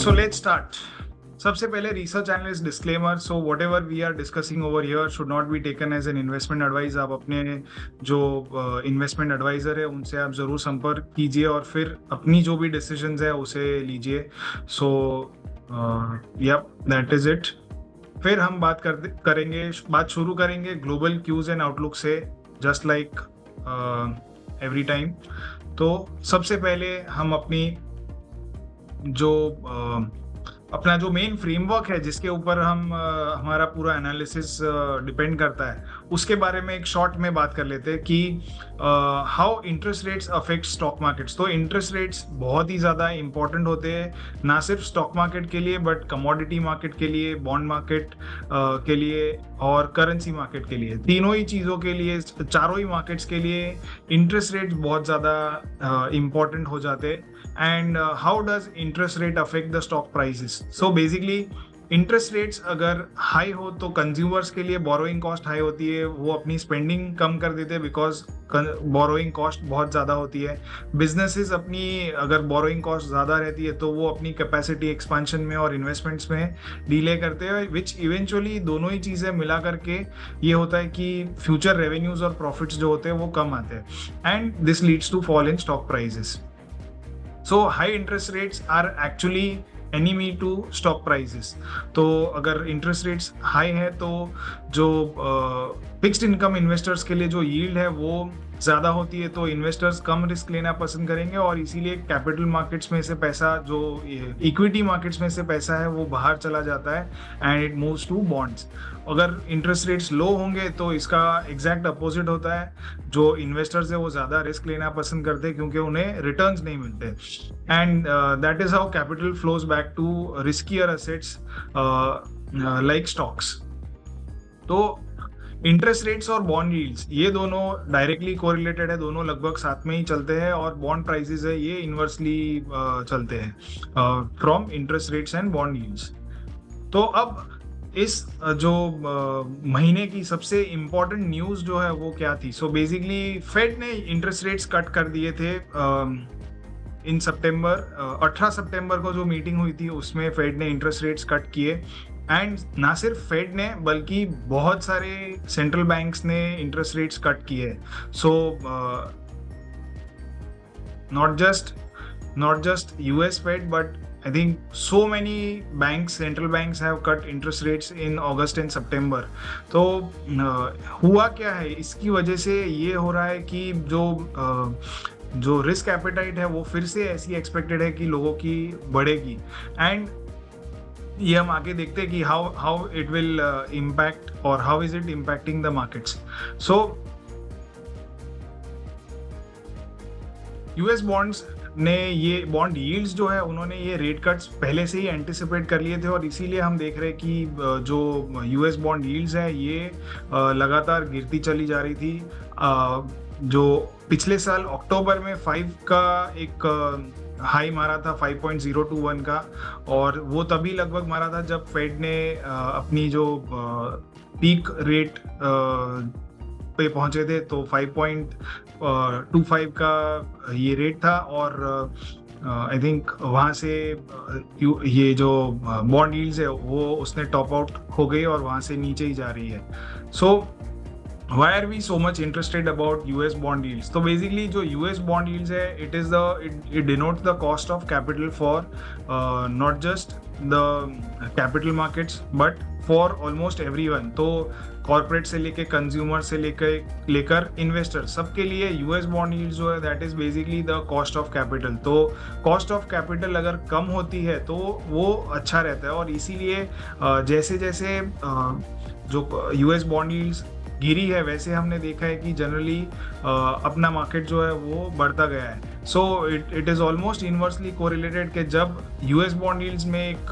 So let's start. सबसे पहले research analyst disclaimer. So whatever we are discussing over here should not be taken as an investment advice. आप अपने जो investment adviser है उनसे आप जरूर संपर्क कीजिए और फिर अपनी जो भी डिसीजंस है उसे लीजिए. So yup, that is it. फिर हम बात शुरू करेंगे ग्लोबल क्यूज एंड आउटलुक से, जस्ट लाइक एवरी टाइम. तो सबसे पहले हम अपना जो मेन फ्रेमवर्क है जिसके ऊपर हमारा पूरा एनालिसिस डिपेंड करता है उसके बारे में एक शॉर्ट में बात कर लेते हैं कि how interest rates affect stock markets. तो इंटरेस्ट रेट्स बहुत ही ज़्यादा इंपॉर्टेंट होते हैं, ना सिर्फ स्टॉक मार्केट के लिए बट कमोडिटी मार्केट के लिए, बॉन्ड मार्केट के लिए और करेंसी मार्केट के लिए. तीनों ही चीज़ों के लिए, चारों ही मार्केट्स के लिए इंटरेस्ट रेट्स बहुत ज़्यादा इंपॉर्टेंट हो जाते हैं. And how does interest rate affect the stock prices? So basically interest rates अगर हाई हो तो कंज्यूमर्स के लिए बोरोइंग कॉस्ट हाई होती है, वो अपनी स्पेंडिंग कम कर देते हैं बिकॉज बोरोइंग कॉस्ट बहुत ज़्यादा होती है. बिजनेसेस अपनी अगर बोरोइंग कॉस्ट ज़्यादा रहती है तो वो अपनी कैपेसिटी एक्सपेंशन में और इन्वेस्टमेंट्स में डिले करते हैं, विच इवेंचुअली दोनों ही चीज़ें मिला करके ये होता है कि फ्यूचर रेवेन्यूज और प्रॉफिट्स जो होते हैं वो कम आते हैं and this leads to fall in stock prices. So high interest rates are actually enemy to stock prices. तो अगर interest rates high है तो जो fixed income investors के लिए जो yield है वो ज़्यादा होती है, तो इन्वेस्टर्स कम रिस्क लेना पसंद करेंगे और इसीलिए कैपिटल मार्केट्स में से पैसा, जो इक्विटी मार्केट्स में से पैसा है वो बाहर चला जाता है and it moves to bonds. अगर इंटरेस्ट रेट्स लो होंगे तो इसका एग्जैक्ट अपोजिट होता है. जो इन्वेस्टर्स है वो ज़्यादा रिस्क लेना पसंद करते हैं क्योंकि उन्हें रिटर्न्स नहीं मिलते and that is how capital flows back to riskier assets like stocks. तो इंटरेस्ट रेट्स और बॉन्ड यील्ड्स ये दोनों डायरेक्टली कोरिलेटेड है, दोनों लगभग साथ में ही चलते हैं और बॉन्ड प्राइसेस है ये इन्वर्सली चलते हैं from interest rates and bond yields. तो अब इस जो महीने की सबसे इम्पोर्टेंट न्यूज़ जो है वो क्या थी. सो बेसिकली फेड ने इंटरेस्ट रेट्स कट कर दिए थे इन सितंबर. 18 सितंबर को जो मीटिंग हुई थी उसमें फेड ने इंटरेस्ट रेट्स कट किए एंड ना सिर्फ फेड ने बल्कि बहुत सारे सेंट्रल बैंक्स ने इंटरेस्ट रेट्स कट किए. सो not just US Fed but I think so many banks, central banks have cut interest rates in August and September. तो हुआ क्या है, इसकी वजह से ये हो रहा है कि जो रिस्क एपेटाइट है वो फिर से ऐसी एक्सपेक्टेड है कि लोगों की बढ़ेगी एंड ये हम आगे देखते हैं कि हाउ इट विल इम्पैक्ट और how is it impacting the markets. So US bonds ने ये बॉन्ड यील्ड्स जो है उन्होंने ये रेट कट्स पहले से ही एंटिसिपेट कर लिए थे और इसीलिए हम देख रहे हैं कि जो यूएस बॉन्ड यील्ड्स है ये लगातार गिरती चली जा रही थी. जो पिछले साल अक्टूबर में 5 का एक हाई मारा था 5.021 का, और वो तभी लगभग मारा था जब फेड ने अपनी जो पीक रेट पे पहुंचे थे तो 5.25 का ये रेट था और आई थिंक वहाँ से ये जो बॉन्ड यील्ड्स है वो उसने टॉप आउट हो गई और वहाँ से नीचे ही जा रही है. सो why are we so much interested about US bond yields? तो basically जो US bond yields है it denotes the cost of capital for not just the capital markets but for almost everyone. तो कॉर्पोरेट से लेके consumer से लेकर investor सबके लिए यूएस बॉन्ड यील्ड जो है that is basically the cost of capital. तो कॉस्ट ऑफ कैपिटल अगर कम होती है तो वो अच्छा रहता है और इसीलिए जैसे जैसे जो यूएस बॉन्ड यील्ड्स गिरी है वैसे हमने देखा है कि जनरली अपना मार्केट जो है वो बढ़ता गया है. So it is almost inversely correlated कि जब यूएस बॉन्ड यील्ड्स में एक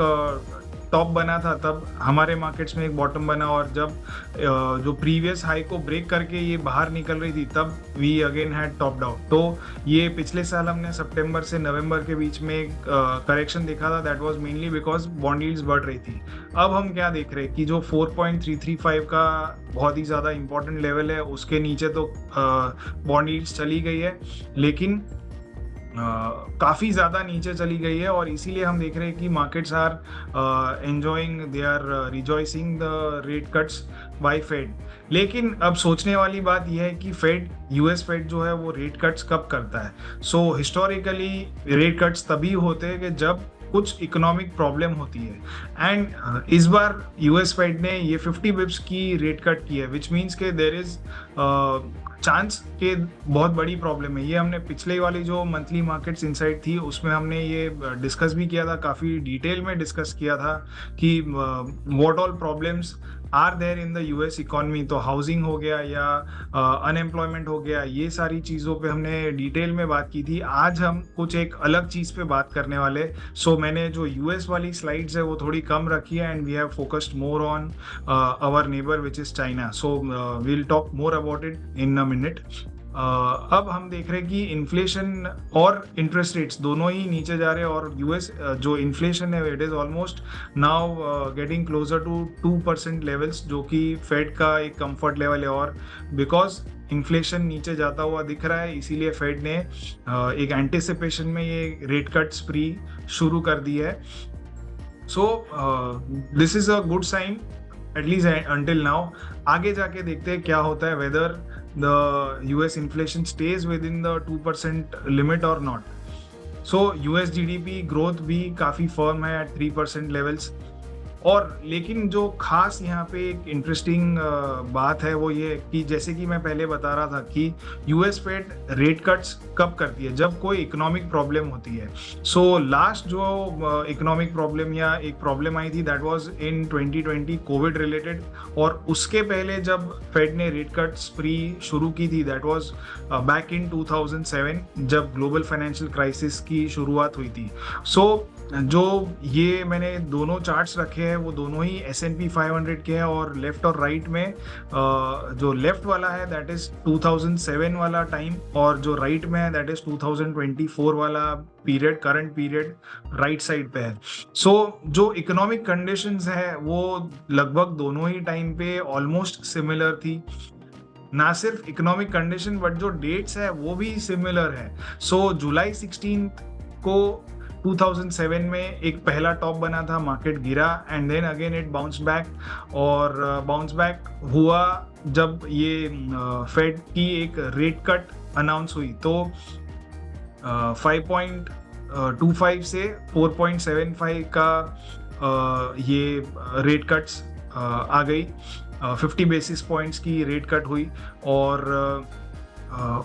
टॉप बना था तब हमारे मार्केट्स में एक बॉटम बना और जब जो प्रीवियस हाई को ब्रेक करके ये बाहर निकल रही थी तब we again had topped out. तो ये पिछले साल हमने सितंबर से नवंबर के बीच में एक करेक्शन देखा था, that was mainly because bond yields बढ़ रही थी. अब हम क्या देख रहे हैं कि जो 4.335 का बहुत ही ज़्यादा इंपॉर्टेंट लेवल है उसके नीचे तो बॉन्ड यील्ड्स चली गई है, लेकिन काफ़ी ज़्यादा नीचे चली गई है और इसीलिए हम देख रहे हैं कि markets are enjoying, they are rejoicing the rate cuts by Fed. लेकिन अब सोचने वाली बात यह है कि फेड, यूएस फेड जो है वो रेट कट्स कब करता है। सो हिस्टोरिकली रेट कट्स तभी होते हैं कि जब कुछ इकोनॉमिक प्रॉब्लम होती है। एंड इस बार यूएस फेड ने ये 50 बिप्स की रेट कट की है, विच मीन्स के देर इज चांस के बहुत बड़ी प्रॉब्लम है। ये हमने पिछले वाली जो मंथली मार्केट्स इनसाइट थी उसमें हमने ये डिस्कस भी किया था, काफ़ी डिटेल में डिस्कस किया था कि what all problems are there in the US economy. तो हाउसिंग हो गया या अनएम्प्लॉयमेंट हो गया, ये सारी चीज़ों पे हमने डिटेल में बात की थी। आज हम कुछ एक अलग चीज़ पे बात करने वाले। सो मैंने जो यूएस वाली स्लाइड्स है वो थोड़ी कम रखी है and we have focused more on our neighbour which is China. So we'll talk more about it in a minute. अब हम देख रहे हैं कि इन्फ्लेशन और इंटरेस्ट रेट्स दोनों ही नीचे जा रहे हैं और यूएस जो इन्फ्लेशन है it is almost now getting closer to 2% levels, जो कि फेड का एक कंफर्ट लेवल है। और बिकॉज इन्फ्लेशन नीचे जाता हुआ दिख रहा है इसीलिए फेड ने एक एंटिसिपेशन में ये रेट कट स्प्री शुरू कर दी है। So this is a good sign at least until now. आगे जाके देखते हैं क्या होता है, whether the US inflation stays within the 2% limit or not. So US GDP growth भी काफ़ी firm है at 3% levels। और लेकिन जो खास यहाँ पे एक इंटरेस्टिंग बात है वो ये कि जैसे कि मैं पहले बता रहा था कि यूएस फेड रेट कट्स कब करती है, जब कोई इकोनॉमिक प्रॉब्लम होती है। सो लास्ट जो इकोनॉमिक प्रॉब्लम या एक प्रॉब्लम आई थी that was in 2020 Covid related, और उसके पहले जब फेड ने रेट कट स्प्री शुरू की थी दैट वाज बैक इन 2007 जब ग्लोबल फाइनेंशियल क्राइसिस की शुरुआत हुई थी। सो जो ये मैंने दोनों चार्ट्स रखे हैं वो दोनों ही S&P 500 के हैं और लेफ्ट और राइट में जो लेफ्ट वाला है दैट इज 2007 वाला टाइम और जो राइट में है दैट इज 2024 वाला period, current period right side पे है। सो जो इकोनॉमिक कंडीशंस है वो लगभग दोनों ही टाइम पे ऑलमोस्ट सिमिलर थी। ना सिर्फ इकोनॉमिक कंडीशन बट जो डेट्स है वो भी सिमिलर है। सो जुलाई 16 को 2007 में एक पहला टॉप बना था, मार्केट गिरा and then again it bounce back, और बाउंस बैक हुआ जब ये फेड की एक रेट कट अनाउंस हुई। तो 5.25 से 4.75 का ये रेट कट्स आ गई, 50 बेसिस पॉइंट्स की रेट कट हुई। और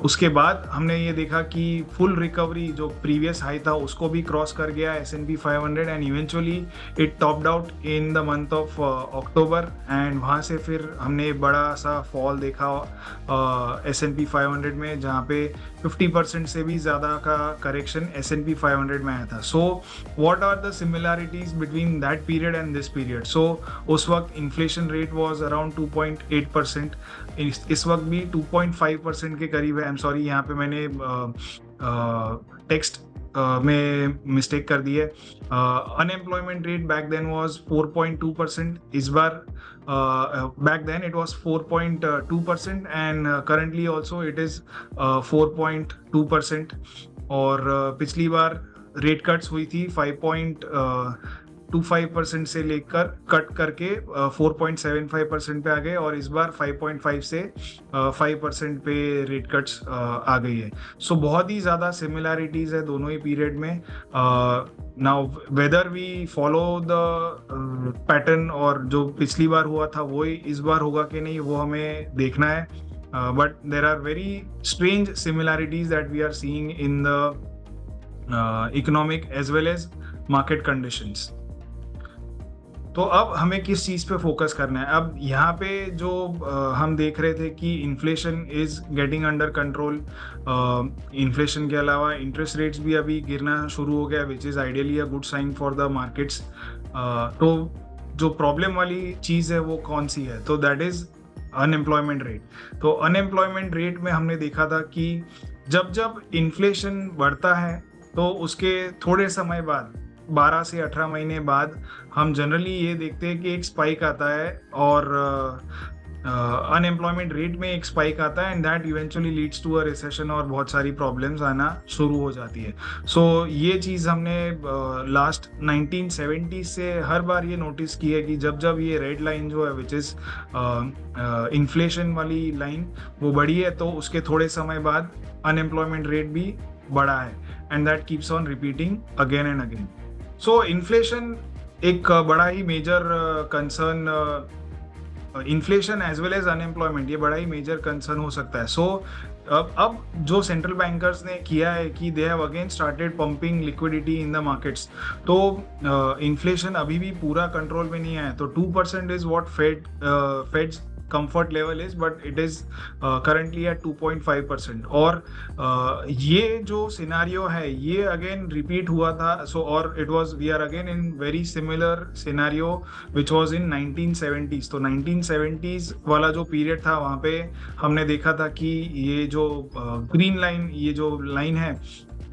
उसके बाद हमने ये देखा कि फुल रिकवरी जो प्रीवियस हाई था उसको भी क्रॉस कर गया S&P 500 and eventually it topped out in the month of October and वहाँ से फिर हमने बड़ा सा फॉल देखा S&P 500 में, जहाँ पे 50% से भी ज़्यादा का करेक्शन S&P 500 में आया था। So what are the similarities between that period and this period. So उस वक्त इन्फ्लेशन रेट वाज अराउंड 2.8%, इस वक्त भी 2.5% के करीब है। आई एम सॉरी, यहाँ पे मैंने टेक्स्ट में मिस्टेक कर दी है। Unemployment rate back then was 4.2%, इस बार back then it was 4.2% and currently also it is 4.2%। और पिछली बार रेट कट्स हुई थी 5.25% से लेकर कट करके 4.75% पे आ गए और इस बार 5.5 से 5% पे रेट कट्स आ गई है। सो बहुत ही ज़्यादा सिमिलैरिटीज है दोनों ही पीरियड में। Now whether we follow the pattern और जो पिछली बार हुआ था वो इस बार होगा कि नहीं वो हमें देखना है, but there are very strange similarities that we are seeing in the economic as well as market conditions. तो अब हमें किस चीज़ पे फोकस करना है। अब यहाँ पे जो हम देख रहे थे कि inflation is getting under control, inflation के अलावा इंटरेस्ट रेट्स भी अभी गिरना शुरू हो गया which is ideally a good sign for the markets. तो जो प्रॉब्लम वाली चीज़ है वो कौन सी है, तो दैट इज़ अनएम्प्लॉयमेंट रेट। तो अनएम्प्लॉयमेंट रेट में हमने देखा था कि जब जब इन्फ्लेशन बढ़ता है तो उसके थोड़े समय बाद 12 से 18 महीने बाद हम जनरली ये देखते हैं कि एक स्पाइक आता है और अनएम्प्लॉयमेंट रेट में एक स्पाइक आता है and that eventually leads to a recession और बहुत सारी प्रॉब्लम्स आना शुरू हो जाती है. सो ये चीज़ हमने लास्ट 1970 से हर बार ये नोटिस की है कि जब जब ये रेड लाइन जो है विच इज़ इन्फ्लेशन वाली लाइन वो बढ़ी है तो उसके थोड़े समय बाद अनएम्प्लॉयमेंट रेट भी बढ़ा है and that keeps on repeating again and again. So inflation एक बड़ा ही major concern, inflation as well as unemployment ये बड़ा ही मेजर कंसर्न हो सकता है. सो अब जो सेंट्रल बैंकर्स ने किया है कि they have again started pumping liquidity in the markets. तो इन्फ्लेशन अभी भी पूरा कंट्रोल में नहीं आया. तो 2% is what fades comfort level is, but it is currently at 2.5%. और ये जो सिनारियो है ये अगेन रिपीट हुआ था. सो और it was we are again in very similar scenario which was in 1970s. तो 1970s वाला जो पीरियड था वहाँ पे हमने देखा था कि ये जो ग्रीन लाइन ये जो लाइन है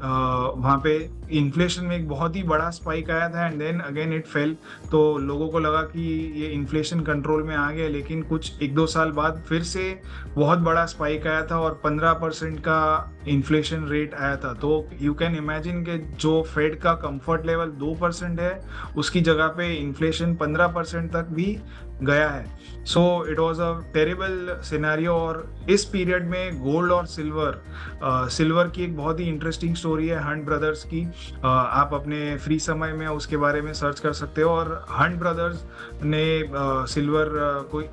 वहाँ पे इन्फ्लेशन में एक बहुत ही बड़ा स्पाइक आया था and then again it fell. तो लोगों को लगा कि ये इन्फ्लेशन कंट्रोल में आ गया, लेकिन कुछ 1-2 साल बाद फिर से बहुत बड़ा स्पाइक आया था और 15% का इन्फ्लेशन रेट आया था. तो यू कैन इमेजिन कि जो फेड का कंफर्ट लेवल 2% है उसकी जगह पे इन्फ्लेशन 15% तक भी गया है. So it was a terrible scenario. और इस पीरियड में गोल्ड और सिल्वर की एक बहुत ही इंटरेस्टिंग स्टोरी है हंट ब्रदर्स की. आप अपने फ्री समय में उसके बारे में सर्च कर सकते हो. और हंट ब्रदर्स ने सिल्वर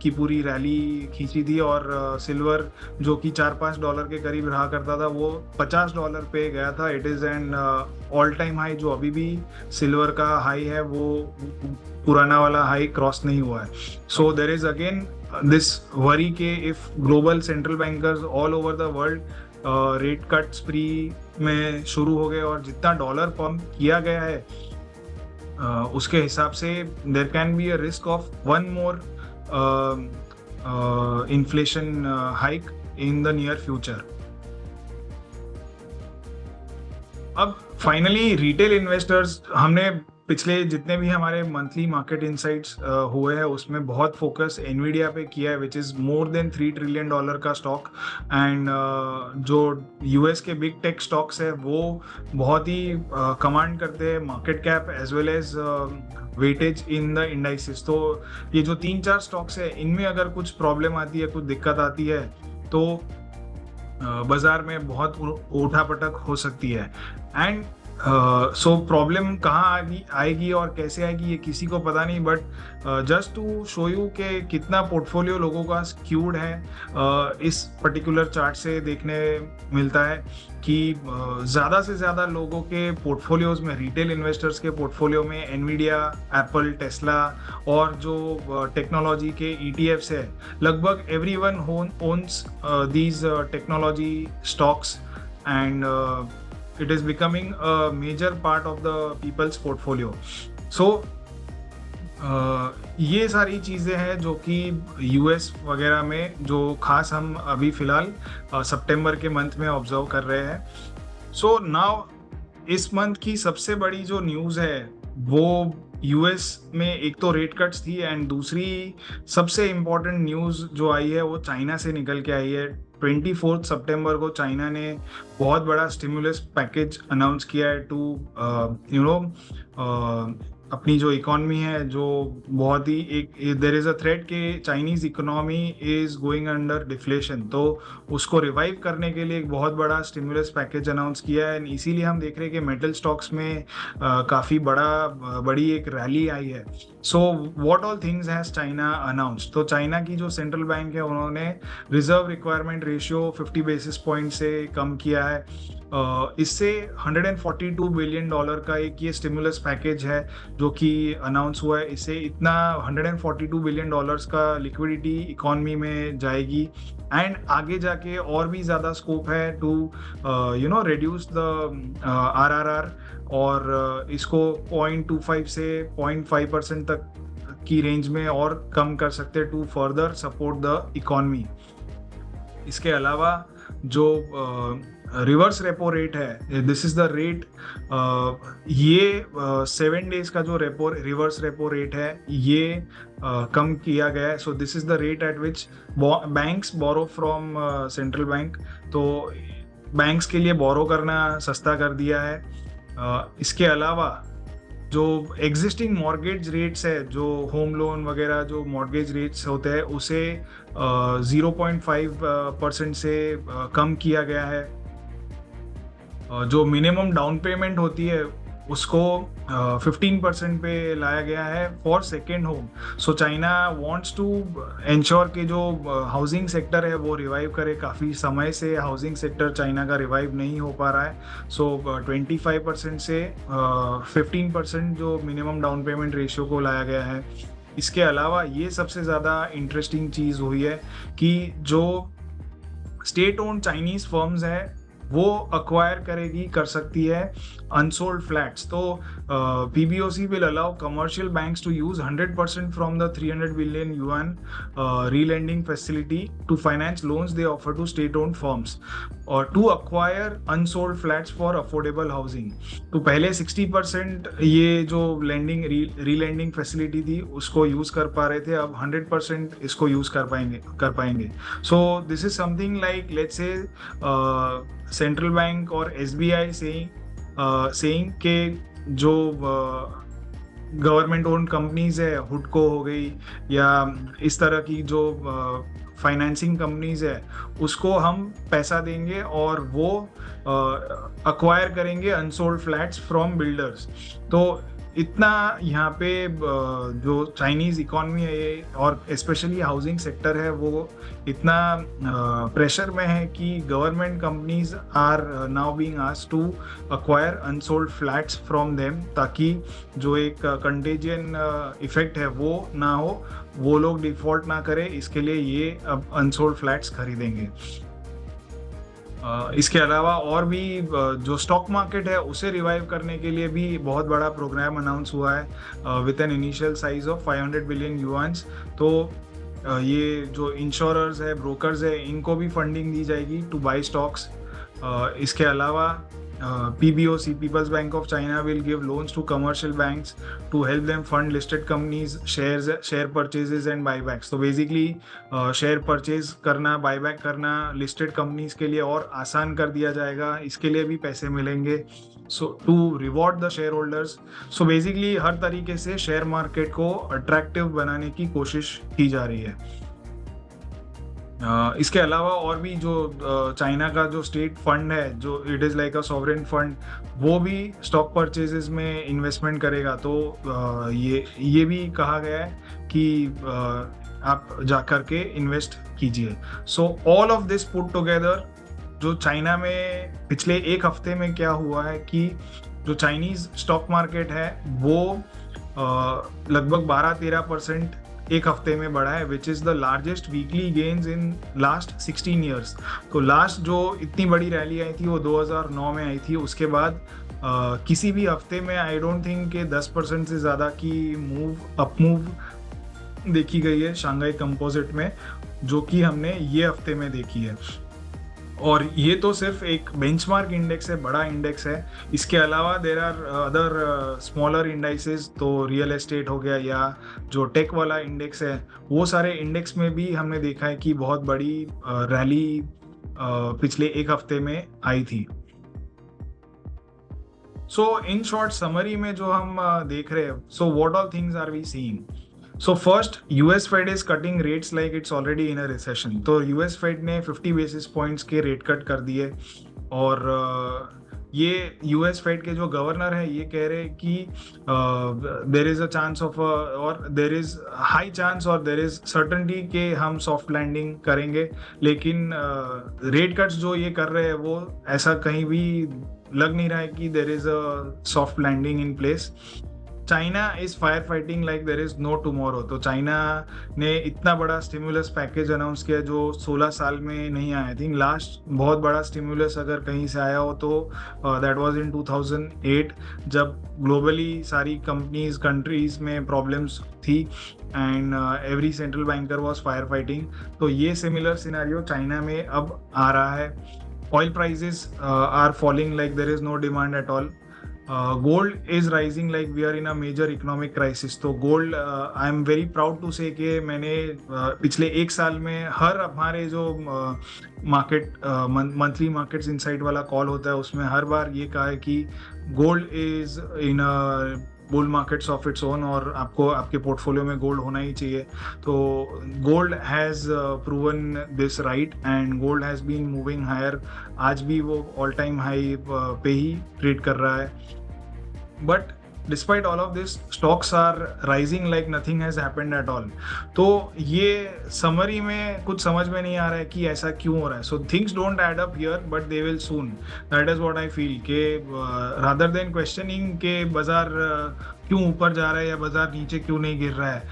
की पूरी रैली खींची थी और सिल्वर जो कि $4-5 के करीब रहा करता था वो $50 पे गया था. It is an all time high. जो अभी भी सिल्वर का हाई है वो पुराना वाला हाई क्रॉस नहीं हुआ है. So there is again this worry के if global central bankers all over the world rate cut spree में शुरू हो गए और जितना डॉलर पंप किया गया है उसके हिसाब से there can be a risk of one more inflation hike in the near future. अब फाइनली रिटेल इन्वेस्टर्स, हमने पिछले जितने भी हमारे मंथली मार्केट इनसाइट्स हुए हैं उसमें बहुत फोकस एनवीडिया पे किया है which is more than $3 trillion का स्टॉक. एंड जो यूएस के बिग टेक स्टॉक्स है वो बहुत ही कमांड करते हैं market cap as well as weightage in the indices. तो ये जो 3-4 स्टॉक्स है इनमें अगर कुछ प्रॉब्लम आती है, कुछ दिक्कत आती है तो बाजार में बहुत उठापटक हो सकती है. एंड सो प्रॉब्लम कहाँ आएगी और कैसे आएगी ये किसी को पता नहीं. But just to show you के कितना पोर्टफोलियो लोगों का स्क्यूड है इस पर्टिकुलर चार्ट से देखने मिलता है कि ज़्यादा से ज़्यादा लोगों के पोर्टफोलियोज में, रिटेल इन्वेस्टर्स के पोर्टफोलियो में एनवीडिया, एप्पल, टेस्ला और जो टेक्नोलॉजी के ETFs है लगभग everyone owns these technology stocks and it is becoming a major part of the people's portfolio. So ये सारी चीज़ें हैं जो कि US वगैरह में जो खास हम अभी फ़िलहाल सितंबर के मंथ में ऑब्जर्व कर रहे हैं. सो नाउ इस मंथ की सबसे बड़ी जो न्यूज़ है वो US में एक तो रेट कट्स थी एंड दूसरी सबसे इम्पॉर्टेंट न्यूज़ जो आई है वो चाइना से निकल के आई है. 24 सितंबर को चाइना ने बहुत बड़ा स्टिमुलस पैकेज अनाउंस किया है टू अपनी जो इकोनॉमी है जो बहुत ही एक देयर इज अ थ्रेट कि Chinese economy is going under deflation. तो उसको रिवाइव करने के लिए एक बहुत बड़ा स्टिमुलस पैकेज अनाउंस किया है. इसीलिए हम देख रहे हैं कि मेटल स्टॉक्स में काफ़ी बड़ी एक रैली आई है. सो what all things has China announced. तो चाइना की जो सेंट्रल बैंक है उन्होंने reserve requirement ratio 50 basis point से कम किया है. इससे $142 बिलियन का एक ये स्टिमुलस पैकेज है जो कि अनाउंस हुआ है. इससे इतना $142 बिलियन का लिक्विडिटी इकॉनमी में जाएगी एंड आगे जाके और भी ज़्यादा स्कोप है टू रिड्यूस द RRR और इसको 0.25 से 0.5% तक की रेंज में और कम कर सकते हैं to further support the economy. इसके अलावा जो रिवर्स रेपो रेट है, दिस इज द रेट, ये 7 डेज का जो रिवर्स रेपो रेट है ये कम किया गया है. So this is the rate at which banks borrow from central bank. तो बैंक्स के लिए बोरो करना सस्ता कर दिया है. इसके अलावा जो एग्जिस्टिंग मॉर्गेज रेट्स है, जो होम लोन वगैरह जो मॉर्गेज रेट्स होते हैं उसे 0.5% से कम किया गया है. जो मिनिमम डाउन पेमेंट होती है उसको 15% पे लाया गया है for second home. So China wants to ensure कि जो हाउसिंग सेक्टर है वो रिवाइव करे. काफ़ी समय से हाउसिंग सेक्टर चाइना का रिवाइव नहीं हो पा रहा है. सो 25% से 15% जो मिनिमम डाउन पेमेंट रेशियो को लाया गया है. इसके अलावा ये सबसे ज़्यादा इंटरेस्टिंग चीज़ हुई है कि जो स्टेट ओन्ड चाइनीज फर्म्स है वो अक्वायर कर सकती है अनसोल्ड फ्लैट्स. तो PBOC will allow commercial banks to use 100% from the 300 billion yuan relending facility to finance loans they offer to state owned firms और to acquire unsold flats for affordable housing. तो पहले 60% ये जो रीलेंडिंग facility थी उसको use कर पा रहे थे, अब 100% इसको यूज कर पाएंगे. सो this is something like let's say central bank और SBI सेइंग के जो गवर्नमेंट ओन्ड कंपनीज है, हुडको हो गई या इस तरह की जो फाइनेंसिंग कंपनीज है, उसको हम पैसा देंगे और वो अक्वायर करेंगे अनसोल्ड फ्लैट्स फ्रॉम बिल्डर्स. तो इतना यहाँ पे जो चाइनीज इकॉनमी है ये और स्पेशली हाउसिंग सेक्टर है वो इतना प्रेशर में है कि government companies are now being asked to acquire unsold flats from them, ताकि जो एक कंटेजियन इफेक्ट है वो ना हो, वो लोग डिफॉल्ट ना करे. इसके लिए ये अब अनसोल्ड फ्लैट्स खरीदेंगे. इसके अलावा और भी जो स्टॉक मार्केट है उसे रिवाइव करने के लिए भी बहुत बड़ा प्रोग्राम अनाउंस हुआ है with an initial size of 500 billion yuans. तो ये जो इंश्योरर्स है, ब्रोकर्स है, इनको भी फंडिंग दी जाएगी टू बाय स्टॉक्स. इसके अलावा PBOC, People's Bank of China, will give loans to commercial banks to help them fund listed companies, share purchases and buybacks. तो basically share purchase करना, buyback करना listed companies के लिए और आसान कर दिया जाएगा. इसके लिए भी पैसे मिलेंगे. So to reward the shareholders. So basically हर तरीके से शेयर मार्केट को अट्रैक्टिव बनाने की कोशिश की जा रही है. इसके अलावा और भी जो चाइना का जो स्टेट फंड है, जो it is like a sovereign fund, वो भी स्टॉक परचेजेस में इन्वेस्टमेंट करेगा. तो ये भी कहा गया है कि आप जा कर के इन्वेस्ट कीजिए. So all of this put together, जो चाइना में पिछले एक हफ्ते में क्या हुआ है कि जो चाइनीज स्टॉक मार्केट है वो लगभग 12-13% एक हफ्ते में बढ़ा है, which is the largest weekly gains in last 16 years. तो लास्ट जो इतनी बड़ी रैली आई थी वो 2009 में आई थी. उसके बाद किसी भी हफ्ते में आई डोंट थिंक कि 10% से ज़्यादा की अपमूव देखी गई है शंघाई कंपोजिट में, जो कि हमने ये हफ्ते में देखी है. और ये तो सिर्फ एक बेंचमार्क इंडेक्स है, बड़ा इंडेक्स है. इसके अलावा there are other smaller indices, तो रियल एस्टेट हो गया या जो टेक वाला इंडेक्स है, वो सारे इंडेक्स में भी हमने देखा है कि बहुत बड़ी रैली पिछले एक हफ्ते में आई थी. सो इन शॉर्ट समरी में जो हम देख रहे हैं, so what all things are we seeing. So first, US Fed is cutting rates like it's already in a recession. तो US Fed ने 50 basis points के रेट कट कर दिए और ये US Fed के जो गवर्नर है ये कह रहे हैं कि there is a chance of और there is high chance और there is certainty कि हम सॉफ्ट लैंडिंग करेंगे. लेकिन रेट कट्स जो ये कर रहे हैं वो ऐसा कहीं भी लग नहीं रहा है कि there is a soft landing in place. China is fire fighting like there is no tomorrow. तो चाइना ने इतना बड़ा स्टिमुलस पैकेज अनाउंस किया जो 16 साल में नहीं आया. आई थिंक लास्ट बहुत बड़ा स्टिमुलस अगर कहीं से आया हो तो दैट वाज इन 2008, जब ग्लोबली सारी कंट्रीज में प्रॉब्लम्स थी and every central banker was fire fighting. तो ये सिमिलर सिनेरियो चाइना में अब आ रहा है. oil prices are falling like there is no demand at all. Gold is rising like we are in a major economic crisis. तो gold I am very proud to say कि मैंने पिछले एक साल में हर हमारे जो मार्केट मंथली मार्केट्स इनसाइट वाला कॉल होता है उसमें हर बार ये कहा है कि gold is in a bull markets of its own और आपको आपके पोर्टफोलियो में गोल्ड होना ही चाहिए. तो gold has proven this right and gold has been moving higher. आज भी वो ऑल टाइम हाई पे ही ट्रेड कर रहा है. But despite all of this stocks are rising like nothing has happened at all. तो ये समरी में कुछ समझ में नहीं आ रहा है कि ऐसा क्यों हो रहा है. So things don't add up here but they will soon. That is what I feel के रादर देन क्वेश्चनिंग के बाजार क्यों ऊपर जा रहा है या बाजार नीचे क्यों नहीं गिर रहा है,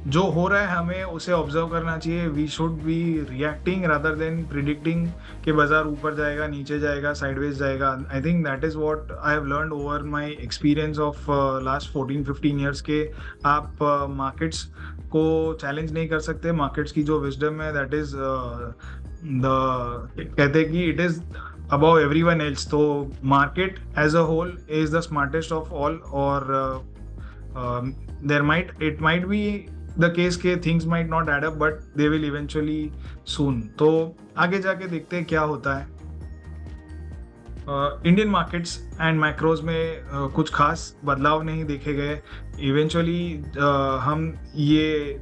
जो हो रहा है हमें उसे ऑब्जर्व करना चाहिए. We should be reacting rather than predicting कि बाजार ऊपर जाएगा, नीचे जाएगा, साइडवेज जाएगा. I think that is what I have learned over my experience of last 14-15 years के आप मार्केट्स को चैलेंज नहीं कर सकते. मार्केट्स की जो विजडम है दैट इज़ कहते हैं कि it is above everyone else. तो market as a whole is the smartest of all or it might be the case के things might not add up but they will eventually soon. तो आगे जाके देखते हैं क्या होता है. इंडियन मार्केट्स एंड मैक्रोज में कुछ खास बदलाव नहीं देखे गए. इवेंचुअली हम ये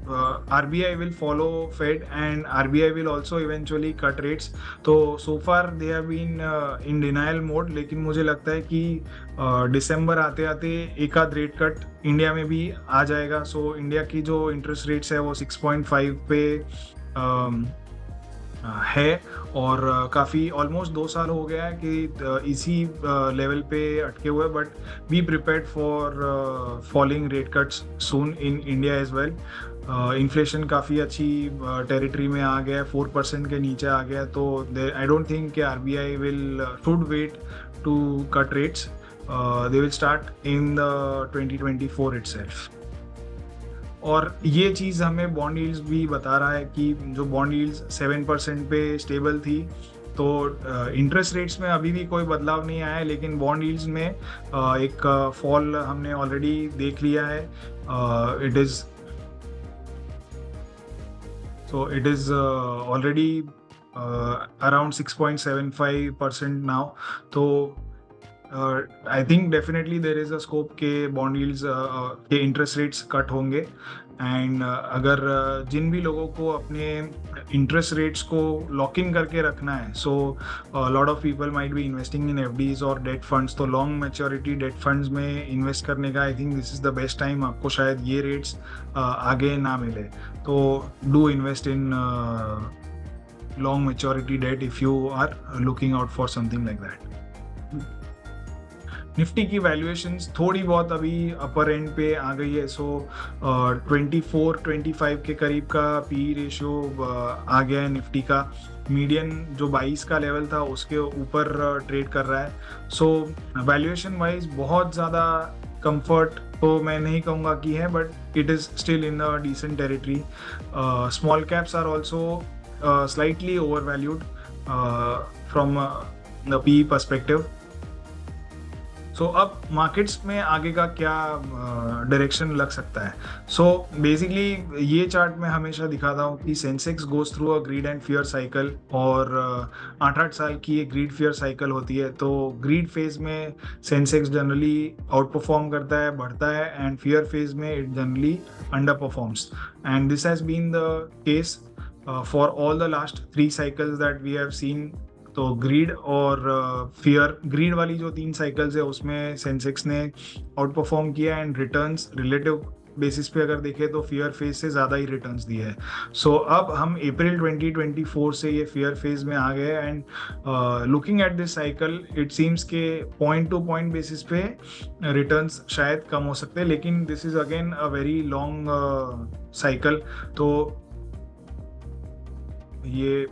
RBI will follow fed and RBI will also eventually cut rates. तो so far they have been in denial mode, लेकिन मुझे लगता है कि दिसंबर आते आते एक आध रेट कट इंडिया में भी आ जाएगा. सो इंडिया की जो इंटरेस्ट रेट्स है वो 6.5 पे है और काफ़ी ऑलमोस्ट 2 साल हो गया है कि इसी लेवल पे अटके हुए. But be prepared for falling rate cuts soon in India as well. Inflation काफ़ी अच्छी टेरिटरी में आ गया है, 4% के नीचे आ गया. तो आई डोंट थिंक कि RBI will should wait to cut rates. They will start in the 2024 itself. और ये चीज़ हमें बॉन्ड यील्ड्स भी बता रहा है कि जो बॉन्ड यील्ड्स 7% पे स्टेबल थी, तो इंटरेस्ट रेट्स में अभी भी कोई बदलाव नहीं आया है, लेकिन बॉन्ड यील्ड्स में एक फॉल हमने ऑलरेडी देख लिया है. It is already around 6.75% now. तो I think definitely there is a scope के बॉन्ड यील्ड्स के इंटरेस्ट रेट्स कट होंगे. एंड अगर जिन भी लोगों को अपने इंटरेस्ट रेट्स को लॉक इन करके रखना है, so lot of people might be investing in FDs और डेट फंड्स. तो लॉन्ग मैच्योरिटी डेट फंड्स में इन्वेस्ट करने का I think this is the best time. आपको शायद ये रेट्स आगे ना मिले, तो do invest in long maturity debt if you are looking out for something like that. Nifty की वैल्यूएशंस थोड़ी बहुत अभी अपर एंड पे आ गई है. सो 24-25 के करीब का PE रेशियो आ गया है निफ्टी का. मीडियन जो 22 का लेवल था उसके ऊपर ट्रेड कर रहा है. सो वैल्यूएशन वाइज बहुत ज़्यादा कंफर्ट तो मैं नहीं कहूँगा कि है, but it is still in a decent territory. Small caps are also slightly over valued from the PE perspective. So अब मार्केट्स में आगे का क्या डायरेक्शन लग सकता है. सो बेसिकली ये चार्ट मैं हमेशा दिखाता हूँ कि Sensex goes through a grid and fear cycle और 8-8 साल की एक ग्रीड फियर साइकिल होती है. तो ग्रीड फेज में सेंसेक्स जनरली आउट परफॉर्म करता है, बढ़ता है, एंड फियर फेज में it generally underperforms. And this has been the case for all the last 3 cycles that we have seen. तो ग्रीड और फियर, ग्रीड वाली जो 3 साइकिल्स है उसमें सेंसेक्स ने आउट परफॉर्म किया एंड रिटर्न्स रिलेटिव बेसिस पे अगर देखें तो फियर फेज से ज़्यादा ही रिटर्न्स दिए हैं. सो अब हम अप्रैल 2024 से ये फियर फेज में आ गए and looking at this cycle it seems के पॉइंट टू पॉइंट बेसिस पे रिटर्न्स शायद कम हो सकते हैं, लेकिन this is again a very long cycle. तो ये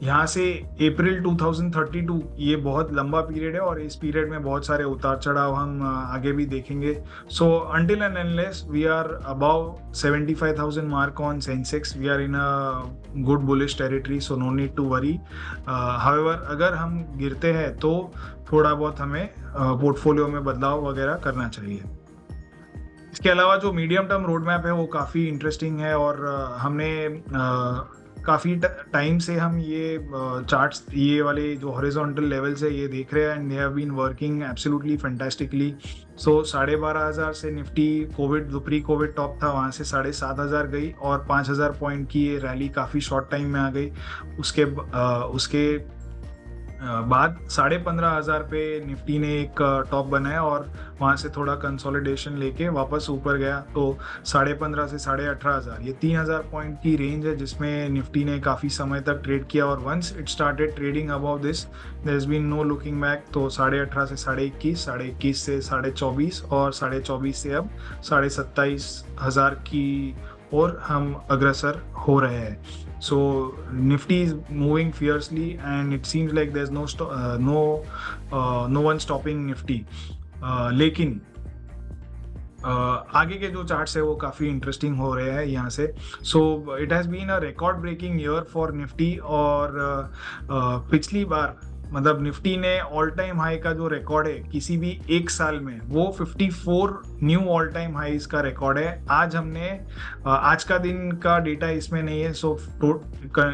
यहाँ से अप्रैल 2032 ये बहुत लंबा पीरियड है और इस पीरियड में बहुत सारे उतार चढ़ाव हम आगे भी देखेंगे. सो until and unless we are above 75,000 mark on Sensex, we are in a good bullish territory, so no need to worry. However, अगर हम गिरते हैं तो थोड़ा बहुत हमें पोर्टफोलियो में बदलाव वगैरह करना चाहिए. इसके अलावा जो मीडियम टर्म रोड मैप है वो काफ़ी इंटरेस्टिंग है और हमने काफ़ी टाइम से हम ये चार्ट्स, ये वाले जो हॉरिजॉन्टल लेवल्स है ये देख रहे हैं and they have been working absolutely fantastically. So 12,500 से निफ्टी कोविड जो प्री कोविड टॉप था वहाँ से 7,500 गई और 5,000 पॉइंट की ये रैली काफ़ी शॉर्ट टाइम में आ गई. उसके बाद 15,500 पे निफ्टी ने एक टॉप बनाया और वहाँ से थोड़ा कंसोलिडेशन लेके वापस ऊपर गया. तो 15,500 से 18,500 ये 3,000 पॉइंट की रेंज है जिसमें निफ्टी ने काफ़ी समय तक ट्रेड किया और once it started trading about this there is been no looking back. तो 18,500 से 21,500, 21,500 से 24,500 और 24,500 से अब 27,500 की और हम अग्रसर हो रहे हैं. So Nifty is moving fiercely and it seems like there's no one stopping Nifty. लेकिन आगे के जो चार्ट्स है वो काफ़ी इंटरेस्टिंग हो रहे हैं यहाँ से. So it has been a record breaking year for Nifty और पिछली बार मतलब निफ्टी ने ऑल टाइम हाई का जो रिकॉर्ड है किसी भी एक साल में वो 54 न्यू ऑल टाइम हाईज का रिकॉर्ड है. आज हमने आज का दिन का डेटा इसमें नहीं है, so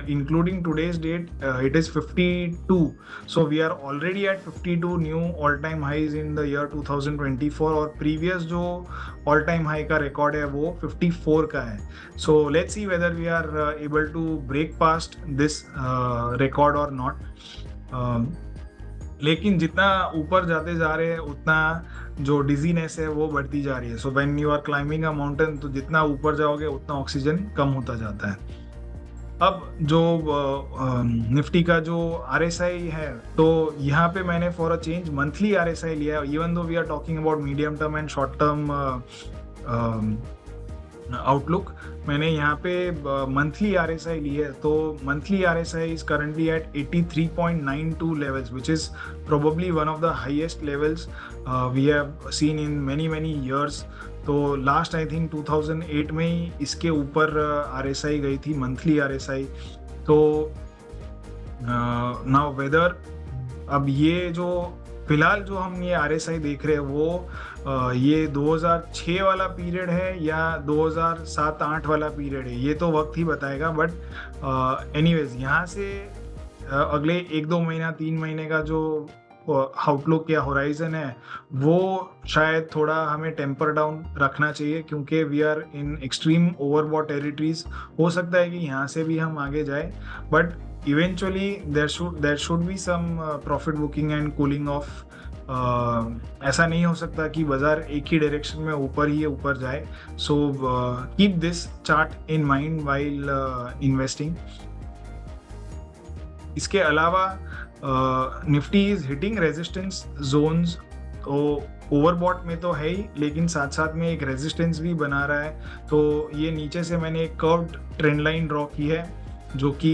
including today's date it is 52. So we are already at 52 new all time highs in the year 2024 और प्रीवियस जो ऑल टाइम हाई का रिकॉर्ड है वो 54 का है. So let's see whether we are able to break past this record और not. लेकिन जितना ऊपर जाते जा रहे हैं उतना जो डिजीनेस है वो बढ़ती जा रही है. So when you are climbing a mountain तो जितना ऊपर जाओगे उतना ऑक्सीजन कम होता जाता है. अब जो निफ्टी का जो RSI है तो यहाँ पे मैंने for a change monthly RSI लिया है. Even though we are talking about medium term and short term outlook, मैंने यहाँ पे मंथली RSI ली है. तो monthly RSI is currently at 83.92 levels which is probably one of the highest levels we have seen in many years. तो last I think 2008 में ही इसके ऊपर RSI गई थी मंथली RSI. तो नाउ वेदर अब ये जो फिलहाल जो हम ये RSI देख रहे हैं वो ये 2006 वाला पीरियड है या 2007-8 वाला पीरियड है ये तो वक्त ही बताएगा. बट एनीवेज यहाँ से अगले 1-2 महीना 3 महीने का जो आउटलुक या होराइजन है वो शायद थोड़ा हमें टेम्पर डाउन रखना चाहिए क्योंकि we are in extreme overbought territories. हो सकता है कि यहाँ से भी हम आगे जाए but eventually there should be some profit booking and cooling off. ऐसा नहीं हो सकता कि बाजार एक ही डायरेक्शन में ऊपर ही ऊपर जाए. So keep this chart in mind while investing. इसके अलावा Nifty is hitting resistance zones. तो ओवरबॉट में तो है ही लेकिन साथ साथ में एक रेजिस्टेंस भी बना रहा है. तो ये नीचे से मैंने एक कर्व्ड ट्रेंड लाइन ड्रॉ की है जो कि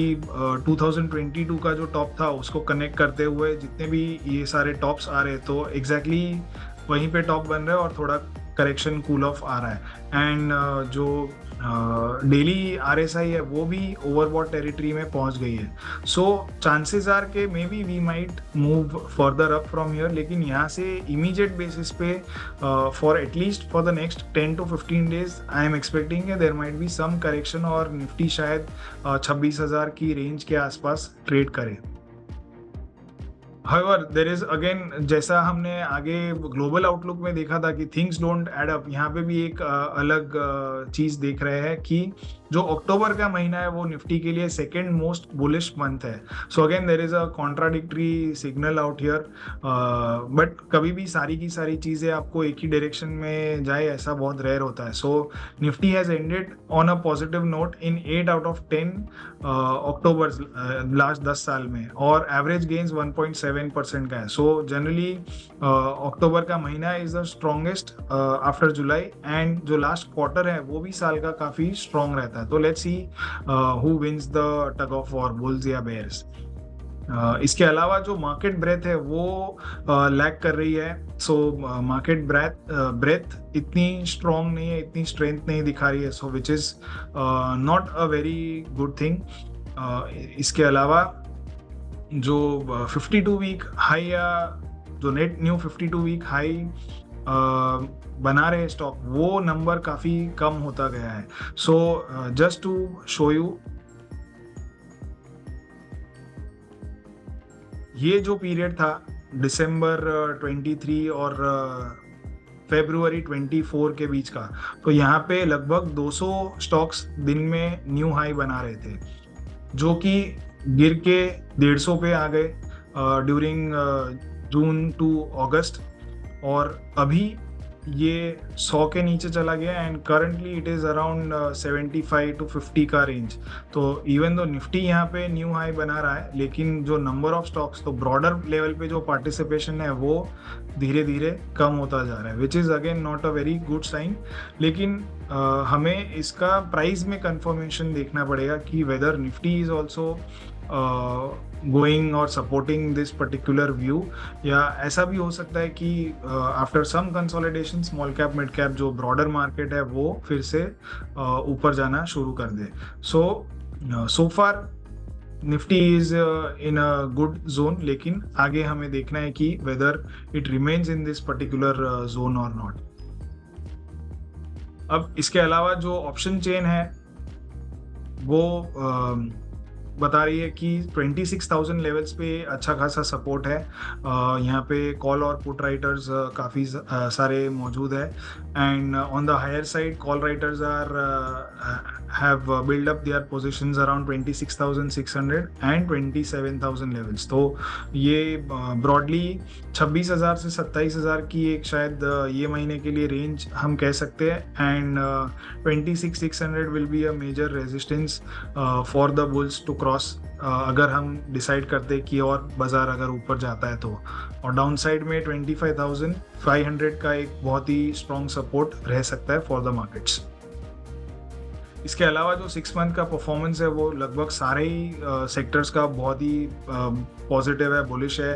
2022 का जो टॉप था उसको कनेक्ट करते हुए जितने भी ये सारे टॉप्स आ रहे हैं तो एग्जैक्टली वहीं पे टॉप बन रहे हैं और थोड़ा करेक्शन कूल ऑफ आ रहा है. एंड जो डेली RSI है वो भी ओवरबॉट टेरिटरी में पहुंच गई है. सो चांसेस आर के maybe we might move further up from here. लेकिन यहाँ से इमीडिएट बेसिस पे for at least for the next 10 to 15 days I am expecting there might be some correction और निफ्टी शायद 26,000 की रेंज के आसपास ट्रेड करे. However, there is again जैसा हमने आगे ग्लोबल आउटलुक में देखा था कि थिंग्स डोंट एड अप, यहाँ पे भी एक अलग चीज़ देख रहे हैं कि जो अक्टूबर का महीना है वो निफ्टी के लिए सेकेंड मोस्ट बुलिश मंथ है. So again there is a contradictory signal out here. But कभी भी सारी की सारी चीज़ें आपको एक ही डायरेक्शन में जाए ऐसा बहुत रेयर होता है. So Nifty has ended on a positive note in 8 out of 10 October last 10 साल में और एवरेज गेन्स 1.7% का है. सो जनरली अक्टूबर का महीना is the strongest after July and जो लास्ट क्वार्टर है वो भी साल का काफ़ी स्ट्रॉन्ग रहता है. रहता है। तो let's see who wins the tug of war, bulls या बेयर्स। इसके अलावा जो मार्केट ब्रेथ है वो लैग कर रही है। सो मार्केट ब्रेथ इतनी स्ट्रॉन्ग नहीं है, इतनी स्ट्रेंथ नहीं दिखा रही है, so which is not a very good thing. इसके अलावा जो 52 वीक हाई या जो नेट न्यू 52 वीक हाई बना रहे स्टॉक, वो नंबर काफी कम होता गया है। So just to show you, ये जो पीरियड था दिसंबर 23 और फरवरी 24 के बीच का, तो यहाँ पे लगभग 200 स्टॉक्स दिन में न्यू हाई बना रहे थे, जो कि गिर के 150 पे आ गए ड्यूरिंग जून टू अगस्त, और अभी ये 100 के नीचे चला गया and currently it is around 75 to 50 का रेंज। तो इवन दो निफ्टी यहाँ पे न्यू हाई बना रहा है, लेकिन जो नंबर ऑफ स्टॉक्स, तो ब्रॉडर लेवल पे जो पार्टिसिपेशन है वो धीरे धीरे कम होता जा रहा है, which is again not a very good sign. लेकिन हमें इसका प्राइस में कंफर्मेशन देखना पड़ेगा कि whether Nifty is also going और सपोर्टिंग दिस पर्टिकुलर व्यू, या ऐसा भी हो सकता है कि after some consolidation small cap mid cap जो ब्रॉडर मार्केट है वो फिर से ऊपर जाना शुरू कर दे। So far Nifty is in a good zone, लेकिन आगे हमें देखना है कि whether it remains in this particular zone और नॉट। अब इसके अलावा जो ऑप्शन चेन है वो बता रही है कि 26,000 लेवल्स पे अच्छा खासा सपोर्ट है। यहाँ पे कॉल और पुट राइटर्स काफ़ी सारे मौजूद है, and on the higher side call writers are have built up their positions around 26,600 and 27,000 levels। तो ये ब्रॉडली 26,000 से 27,000 की एक शायद ये महीने के लिए रेंज हम कह सकते हैं, and 26,600 will be a major resistance for the bulls to cross, अगर हम डिसाइड करते हैं कि और बाजार अगर ऊपर जाता है तो। और डाउन साइड में 25,500 का एक बहुत ही स्ट्रॉन्ग सपोर्ट रह सकता है फॉर द मार्केट्स। इसके अलावा जो 6 मंथ का परफॉर्मेंस है वो लगभग सारे ही सेक्टर्स का बहुत ही पॉजिटिव है, बुलिश है।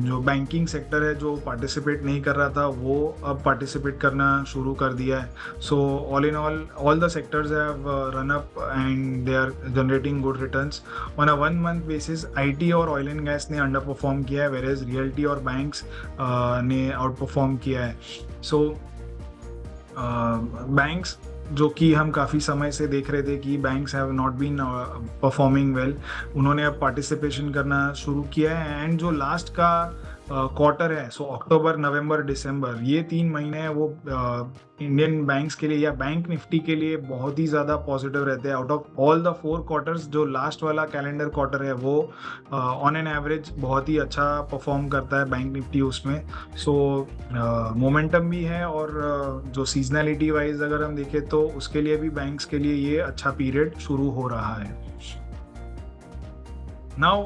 जो बैंकिंग सेक्टर है जो पार्टिसिपेट नहीं कर रहा था वो अब पार्टिसिपेट करना शुरू कर दिया है। So all in all the sectors have run up and they are generating good returns. On a 1 month basis IT और ऑयल एंड गैस ने अंडर परफॉर्म किया है, वेरेज रियल्टी और बैंक्स ने आउट परफॉर्म किया है। सो बैंक्स जो कि हम काफ़ी समय से देख रहे थे कि banks have not been performing well, उन्होंने अब पार्टिसिपेशन करना शुरू किया है। एंड जो लास्ट का क्वार्टर है, सो अक्टूबर नवंबर दिसंबर, ये 3 महीने हैं वो इंडियन बैंक्स के लिए या बैंक निफ्टी के लिए बहुत ही ज़्यादा पॉजिटिव रहते हैं। Out of all the 4 quarters जो लास्ट वाला कैलेंडर क्वार्टर है वो ऑन एन एवरेज बहुत ही अच्छा परफॉर्म करता है बैंक निफ्टी उसमें। सो मोमेंटम भी है, और जो सीजनैलिटी वाइज अगर हम देखें तो उसके लिए भी बैंक्स के लिए ये अच्छा पीरियड शुरू हो रहा है। Now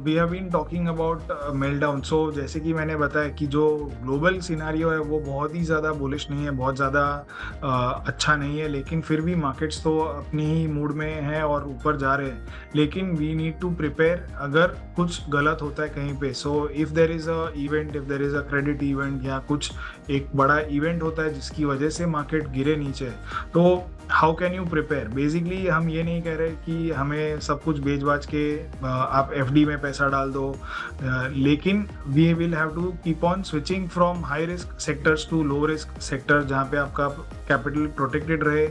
we have been talking about meltdown. So जैसे कि मैंने बताया कि जो ग्लोबल सिनारियो है वो बहुत ही ज़्यादा बुलिश नहीं है, बहुत ज़्यादा अच्छा नहीं है, लेकिन फिर भी मार्केट्स तो अपनी ही मूड में है और ऊपर जा रहे हैं। लेकिन वी नीड टू प्रिपेयर अगर कुछ गलत होता है कहीं पे। So if there is a event, if there is a credit event या कुछ एक बड़ा इवेंट होता है जिसकी वजह से मार्केट गिरे नीचे, तो how can you prepare. Basically हम ये नहीं कह रहे कि हमें सब कुछ बेच बाच के आप एफडी में पैसा डाल दो, लेकिन we will have to keep on switching from high risk sectors to low risk sector, जहाँ पे आपका कैपिटल प्रोटेक्टेड रहे।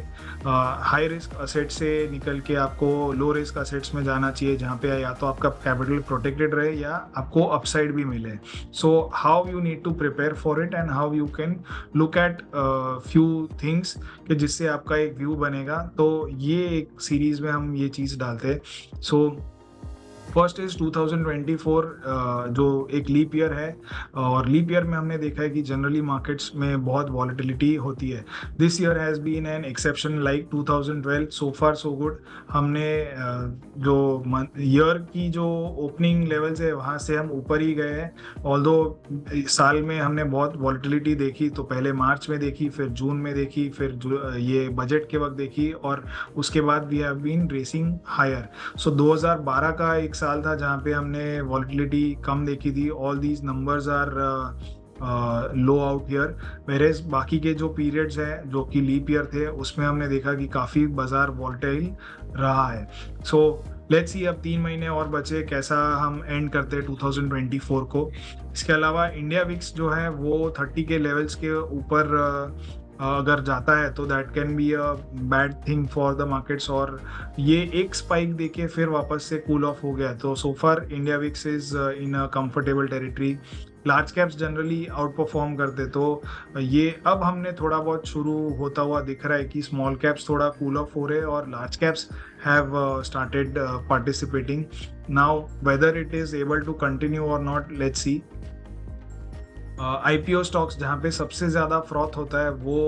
हाई रिस्क असेट से निकल के आपको लो रिस्क असेट्स में जाना चाहिए, जहाँ पे या तो आपका कैपिटल प्रोटेक्टेड रहे या आपको अपसाइड भी मिले। So how you need to prepare for it and how you can look at few things कि जिससे आपका एक व्यू बनेगा। तो ये एक सीरीज में हम ये चीज़ डालते हैं। सो फर्स्ट इज 2024 जो एक लीप ईयर है, और लीप ईयर में हमने देखा है कि जनरली मार्केट्स में बहुत वॉलेटिलिटी होती है. This year has been an exception like 2012. So far so good. हमने जो ईयर की जो ओपनिंग लेवल्स है वहाँ से हम ऊपर ही गए हैं. ऑल्दो साल में हमने बहुत वॉलेटिलिटी देखी, तो पहले मार्च में देखी, फिर जून में देखी, फिर ये बजट के वक्त देखी, और उसके बाद we have been racing higher. So 2012 का एक साल था जहाँ पे हमने वॉलेटिलिटी कम देखी थी. All these numbers are low out year. Average बाकी के जो पीरियड्स हैं जो कि लीप ईयर थे उसमें हमने देखा कि काफ़ी बाजार वॉलेटाइल रहा है. सो लेट्स सी, अब 3 महीने और बचे, कैसा हम एंड करते हैं 2024 को. इसके अलावा इंडिया विक्स जो है वो 30 के लेवल्स के ऊपर अगर जाता है तो that can be a bad thing for the markets. और ये एक स्पाइक देके फिर वापस से कूल ऑफ हो गया. तो so far India VIX is in a comfortable territory. Large caps generally out perform करते, तो ये अब हमने थोड़ा बहुत शुरू होता हुआ दिख रहा है कि स्मॉल कैप्स थोड़ा कूल ऑफ हो रहे हैं और large caps have started participating. Now whether it is able to continue और not, let's see. IPO stocks जहाँ पे सबसे ज़्यादा फ्रॉथ होता है वो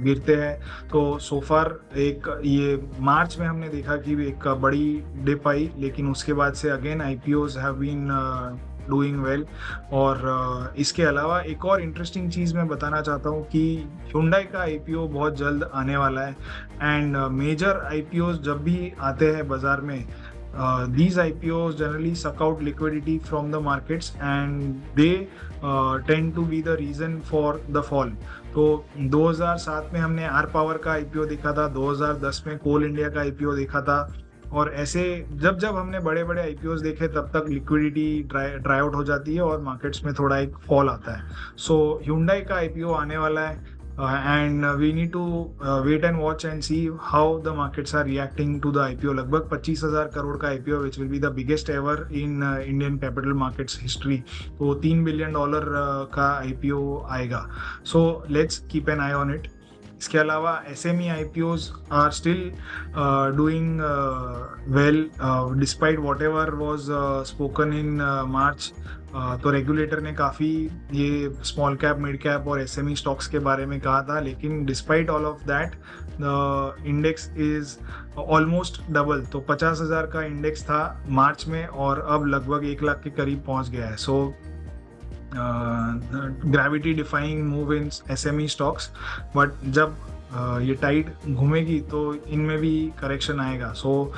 गिरते हैं. तो सो फार एक ये मार्च में हमने देखा कि एक बड़ी डिप आई, लेकिन उसके बाद से again IPOs have been doing well. और इसके अलावा एक और इंटरेस्टिंग चीज़ मैं बताना चाहता हूँ कि Hyundai का आईपीओ बहुत जल्द आने वाला है. एंड मेजर आईपीओज जब भी आते हैं बाज़ार में, these IPOs generally suck out liquidity from the markets and they tend to be the reason for the fall. तो 2007 में हमने आर पावर का IPO देखा था, 2010 में कोल इंडिया का IPO देखा था, और ऐसे जब जब हमने बड़े बड़े IPOs देखे तब तक लिक्विडिटी ड्राई आउट हो जाती है और मार्केट्स में थोड़ा एक फॉल आता है. सो Hyundai का IPO आने वाला है. And we need to wait and watch and see how the markets are reacting to the IPO. लगभग 25,000 करोड़ का IPO which will be the biggest ever in Indian capital markets history. तो $3 billion का IPO आएगा. So let's keep an eye on it. इसके अलावा SME IPOs are still doing well despite whatever was spoken in March. तो regulator ने काफ़ी ये small cap, mid cap और SME स्टॉक्स के बारे में कहा था, लेकिन despite all of that the index is almost double. तो 50,000 का इंडेक्स था मार्च में और अब लगभग 1 लाख के करीब पहुंच गया है. So gravity defying move in SME stocks. But जब ये टाइड घूमेगी तो इनमें भी करेक्शन आएगा. So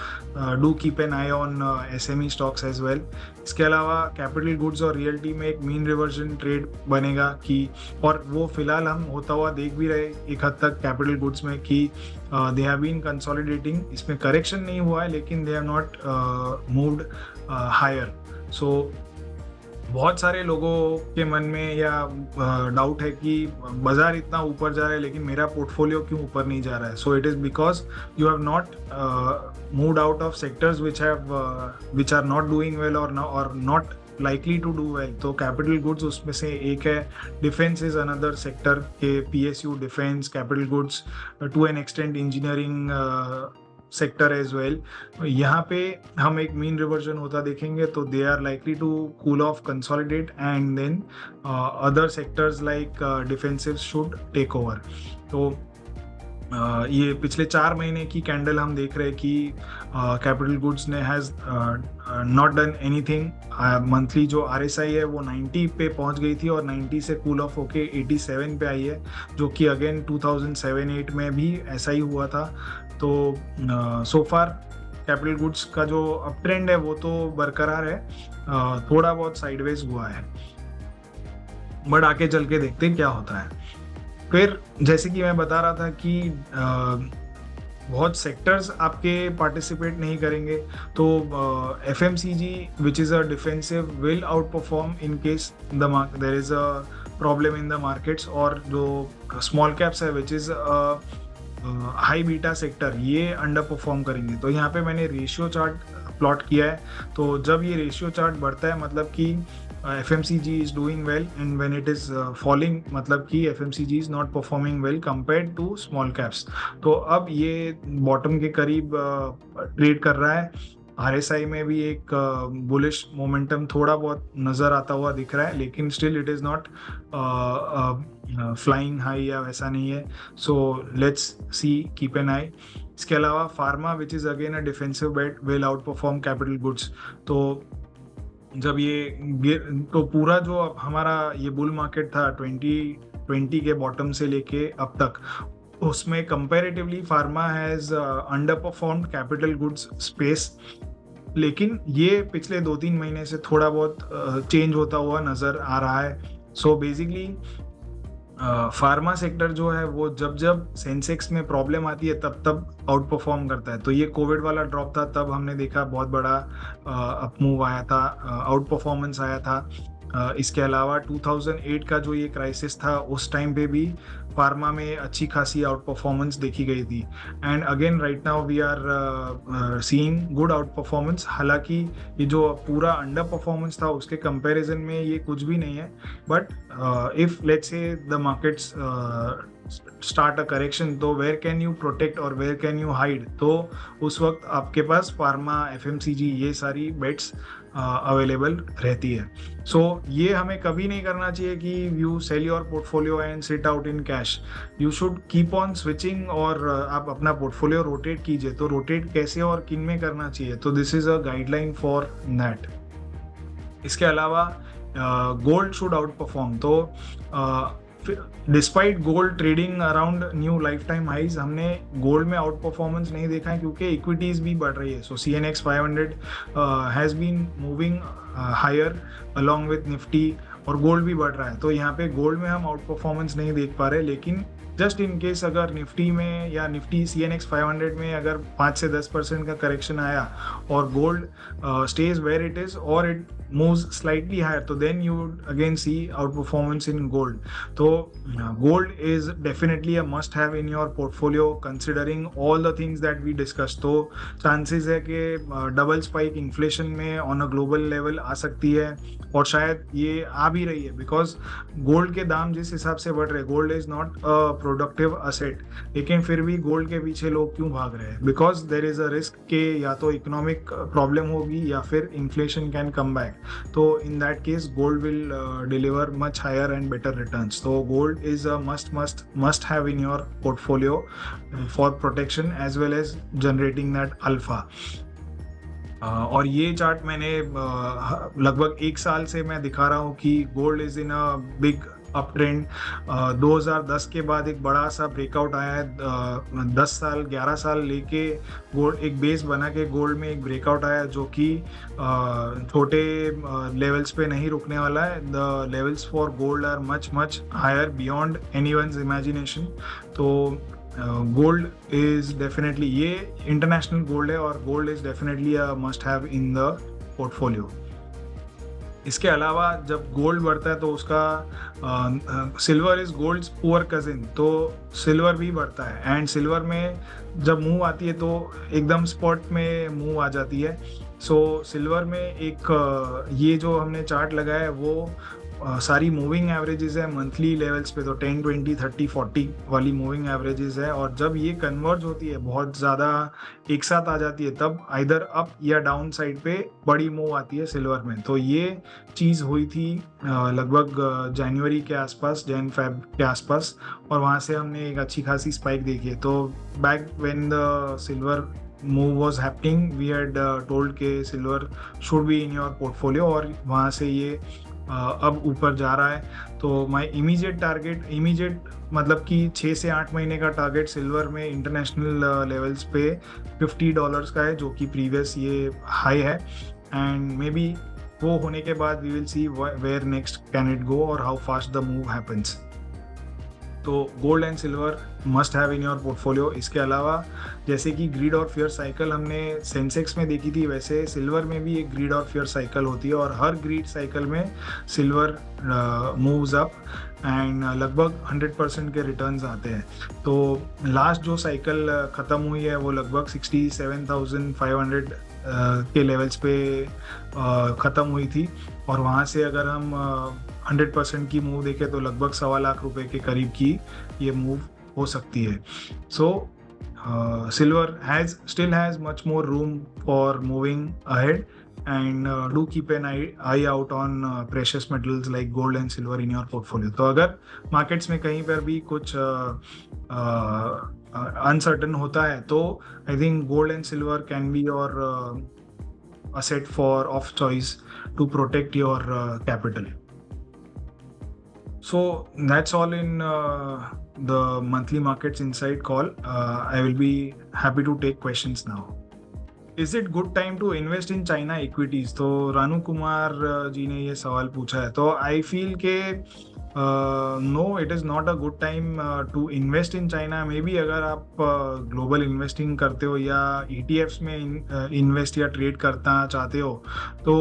do keep an eye on SME stocks as well. इसके अलावा कैपिटल गुड्स और रियल्टी में एक मीन रिवर्जन ट्रेड बनेगा कि, और वो फिलहाल हम होता हुआ देख भी रहे एक हद तक कैपिटल गुड्स में कि दे हैव बीन कंसोलिडेटिंग. इसमें करेक्शन नहीं हुआ है लेकिन they have not moved higher. So बहुत सारे लोगों के मन में या डाउट है कि बाजार इतना ऊपर जा रहा है लेकिन मेरा पोर्टफोलियो क्यों ऊपर नहीं जा रहा है. So it is because you have not moved out of sectors which are not doing well और not likely to do well. तो कैपिटल गुड्स उसमें से एक है. डिफेंस इज अनदर सेक्टर के PSU, defence, capital goods, to an extent engineering sector as well. यहाँ पे हम एक मीन रिवर्जन होता देखेंगे तो they are likely to cool off, consolidate and then other sectors like defensive should take over. तो ये पिछले 4 महीने की कैंडल हम देख रहे हैं कि कैपिटल गुड्स ने has not done anything. Monthly जो RSI है वो 90 पे पहुंच गई थी और 90 से कूल ऑफ होके 87 पे आई है, जो कि अगेन 2007-8 में भी ऐसा ही हुआ था. तो सो फार कैपिटल गुड्स का जो अप ट्रेंड है वो तो बरकरार है, थोड़ा बहुत साइडवेज हुआ है, बट आके चल के देखते हैं क्या होता है. फिर जैसे कि मैं बता रहा था कि बहुत सेक्टर्स आपके पार्टिसिपेट नहीं करेंगे, तो FMCG which is a defensive will out perform in case there is a problem in the markets. और जो स्मॉल कैप्स है which is high beta sector, ये अंडर परफॉर्म करेंगे. तो यहाँ पे मैंने रेशियो चार्ट प्लॉट किया है. तो जब ये रेशियो चार्ट बढ़ता है मतलब कि FMCG is doing well, and when it is falling मतलब कि FMCG is not performing well compared to small caps. तो अब ये बॉटम के करीब ट्रेड कर रहा है. RSI में भी एक बुलिश मोमेंटम थोड़ा बहुत नज़र आता हुआ दिख रहा है, लेकिन still it is not flying high या वैसा नहीं है. So let's see, keep an eye. इसके अलावा pharma which is again a defensive bet will out perform capital goods. तो जब ये तो पूरा जो अब हमारा ये बुल मार्केट था 2020 के बॉटम से लेके अब तक, उसमें comparatively pharma has under performed capital goods space. लेकिन ये पिछले 2-3 महीने से थोड़ा बहुत चेंज होता हुआ नज़र आ रहा है. सो बेसिकली फार्मा सेक्टर जो है वो जब जब सेंसेक्स में प्रॉब्लम आती है तब तब आउट परफॉर्म करता है. तो ये कोविड वाला ड्रॉप था, तब हमने देखा बहुत बड़ा अप मूव आया था, आउट परफॉर्मेंस आया था. इसके अलावा 2008 का जो ये क्राइसिस था, उस टाइम पे भी फार्मा में अच्छी खासी आउट परफॉर्मेंस देखी गई थी. And again right now we are seeing good outperformance. हालांकि ये जो पूरा अंडर परफॉर्मेंस था उसके कंपैरिजन में ये कुछ भी नहीं है. बट इफ लेट्स से the markets start a correction, तो वेयर कैन यू प्रोटेक्ट और वेयर कैन यू हाइड. तो उस वक्त आपके पास फार्मा, FMCG, ये सारी बेट्स अवेलेबल रहती है. सो ये हमें कभी नहीं करना चाहिए कि you sell your portfolio and sit out in cash. You should keep on switching, और आप अपना पोर्टफोलियो रोटेट कीजिए. तो रोटेट कैसे और किन में करना चाहिए, तो this is a guideline for that. इसके अलावा गोल्ड शुड आउट परफॉर्म. तो despite gold trading around new lifetime highs, हमने गोल्ड में आउट परफॉर्मेंस नहीं देखा है क्योंकि इक्विटीज भी बढ़ रही है. So CNX 500 has been moving higher along with Nifty, और गोल्ड भी बढ़ रहा है. तो यहाँ पे गोल्ड में हम आउट परफॉर्मेंस नहीं देख पा रहे. लेकिन जस्ट इन केस अगर निफ्टी में या निफ्टी CNX 500 में अगर 5 से 10% का करेक्शन आया और gold stage where it is और इट moves slightly higher, तो then you would again see outperformance in gold. तो gold is definitely a must have in your portfolio considering all the things that we discussed. तो chances है कि double spike inflation में on a global level आ सकती है, और शायद ये आ भी रही है बिकॉज गोल्ड के दाम जिस हिसाब से बढ़ रहे हैं, gold is not a productive asset. लेकिन फिर भी गोल्ड के पीछे लोग क्यों भाग रहे हैं? Because there is a risk के या तो इकोनॉमिक प्रॉब्लम होगी या फिर इन्फ्लेशन कैन कम बैक. तो in that case gold will deliver much higher and better returns. So gold is a must have in your portfolio for protection as well as generating that alpha. और ये chart मैंने लगभग 1 साल से मैं दिखा रहा हूँ कि gold is in a big up trend. 2010 के बाद एक बड़ा सा ब्रेकआउट आया है. 10 साल 11 साल लेके गोल्ड एक बेस बना के गोल्ड में एक ब्रेकआउट आया जो कि छोटे लेवल्स पे नहीं रुकने वाला है. The levels for gold are much higher beyond anyone's imagination. तो गोल्ड इज डेफिनेटली, ये इंटरनेशनल गोल्ड है और gold is definitely a must have in the portfolio. इसके अलावा जब गोल्ड बढ़ता है तो उसका silver is gold's poor cousin, तो सिल्वर भी बढ़ता है. एंड सिल्वर में जब मूव आती है तो एकदम स्पॉट में मूव आ जाती है. सो सिल्वर में एक ये जो हमने चार्ट लगाया है वो सारी मूविंग एवरेजेस है मंथली लेवल्स पे. तो 10, 20, 30, 40 वाली मूविंग एवरेजेस है, और जब ये कन्वर्ज होती है, बहुत ज़्यादा एक साथ आ जाती है, तब आइदर अप या डाउन साइड पे बड़ी मूव आती है सिल्वर में. तो ये चीज़ हुई थी लगभग जनवरी के आसपास, Jan-Feb के आसपास, और वहाँ से हमने एक अच्छी खासी स्पाइक देखी है. तो back when the silver move was happening we had told के silver should be in your portfolio, और वहाँ से ये अब ऊपर जा रहा है. तो माय इमीडिएट टारगेट, इमीडिएट मतलब कि 6 से 8 महीने का टारगेट सिल्वर में इंटरनेशनल लेवल्स पे $50 का है, जो कि प्रीवियस ये हाई है. एंड मे बी वो होने के बाद we will see where next can it go और how fast the move happens. तो gold and silver must have in your portfolio. इसके अलावा जैसे कि ग्रीड और फियर साइकिल हमने सेंसेक्स में देखी थी, वैसे सिल्वर में भी एक ग्रीड और फियर साइकिल होती है, और हर ग्रीड साइकिल में सिल्वर मूव्स अप एंड लगभग 100% के रिटर्न्स आते हैं. तो लास्ट जो साइकिल ख़त्म हुई है वो लगभग 67,500 के लेवल्स पे ख़त्म हुई थी, और वहाँ से अगर हम 100% की मूव देखें तो लगभग 1.25 लाख रुपए के करीब की ये मूव हो सकती है. सो silver still has much more room for moving ahead, and do keep an eye out on precious metals like gold and silver in your portfolio. तो अगर markets में कहीं पर भी कुछ uncertain होता है तो I think gold and silver can be your asset of choice to protect your capital. So that's all in the monthly markets insight call. I will be happy to take questions now. Is it good time to invest in China equities? तो रानू कुमार जी ने ये सवाल पूछा है. तो I feel के no, it is not a good time to invest in China. Maybe अगर आप global investing करते हो या ETFs में invest या trade करना चाहते हो तो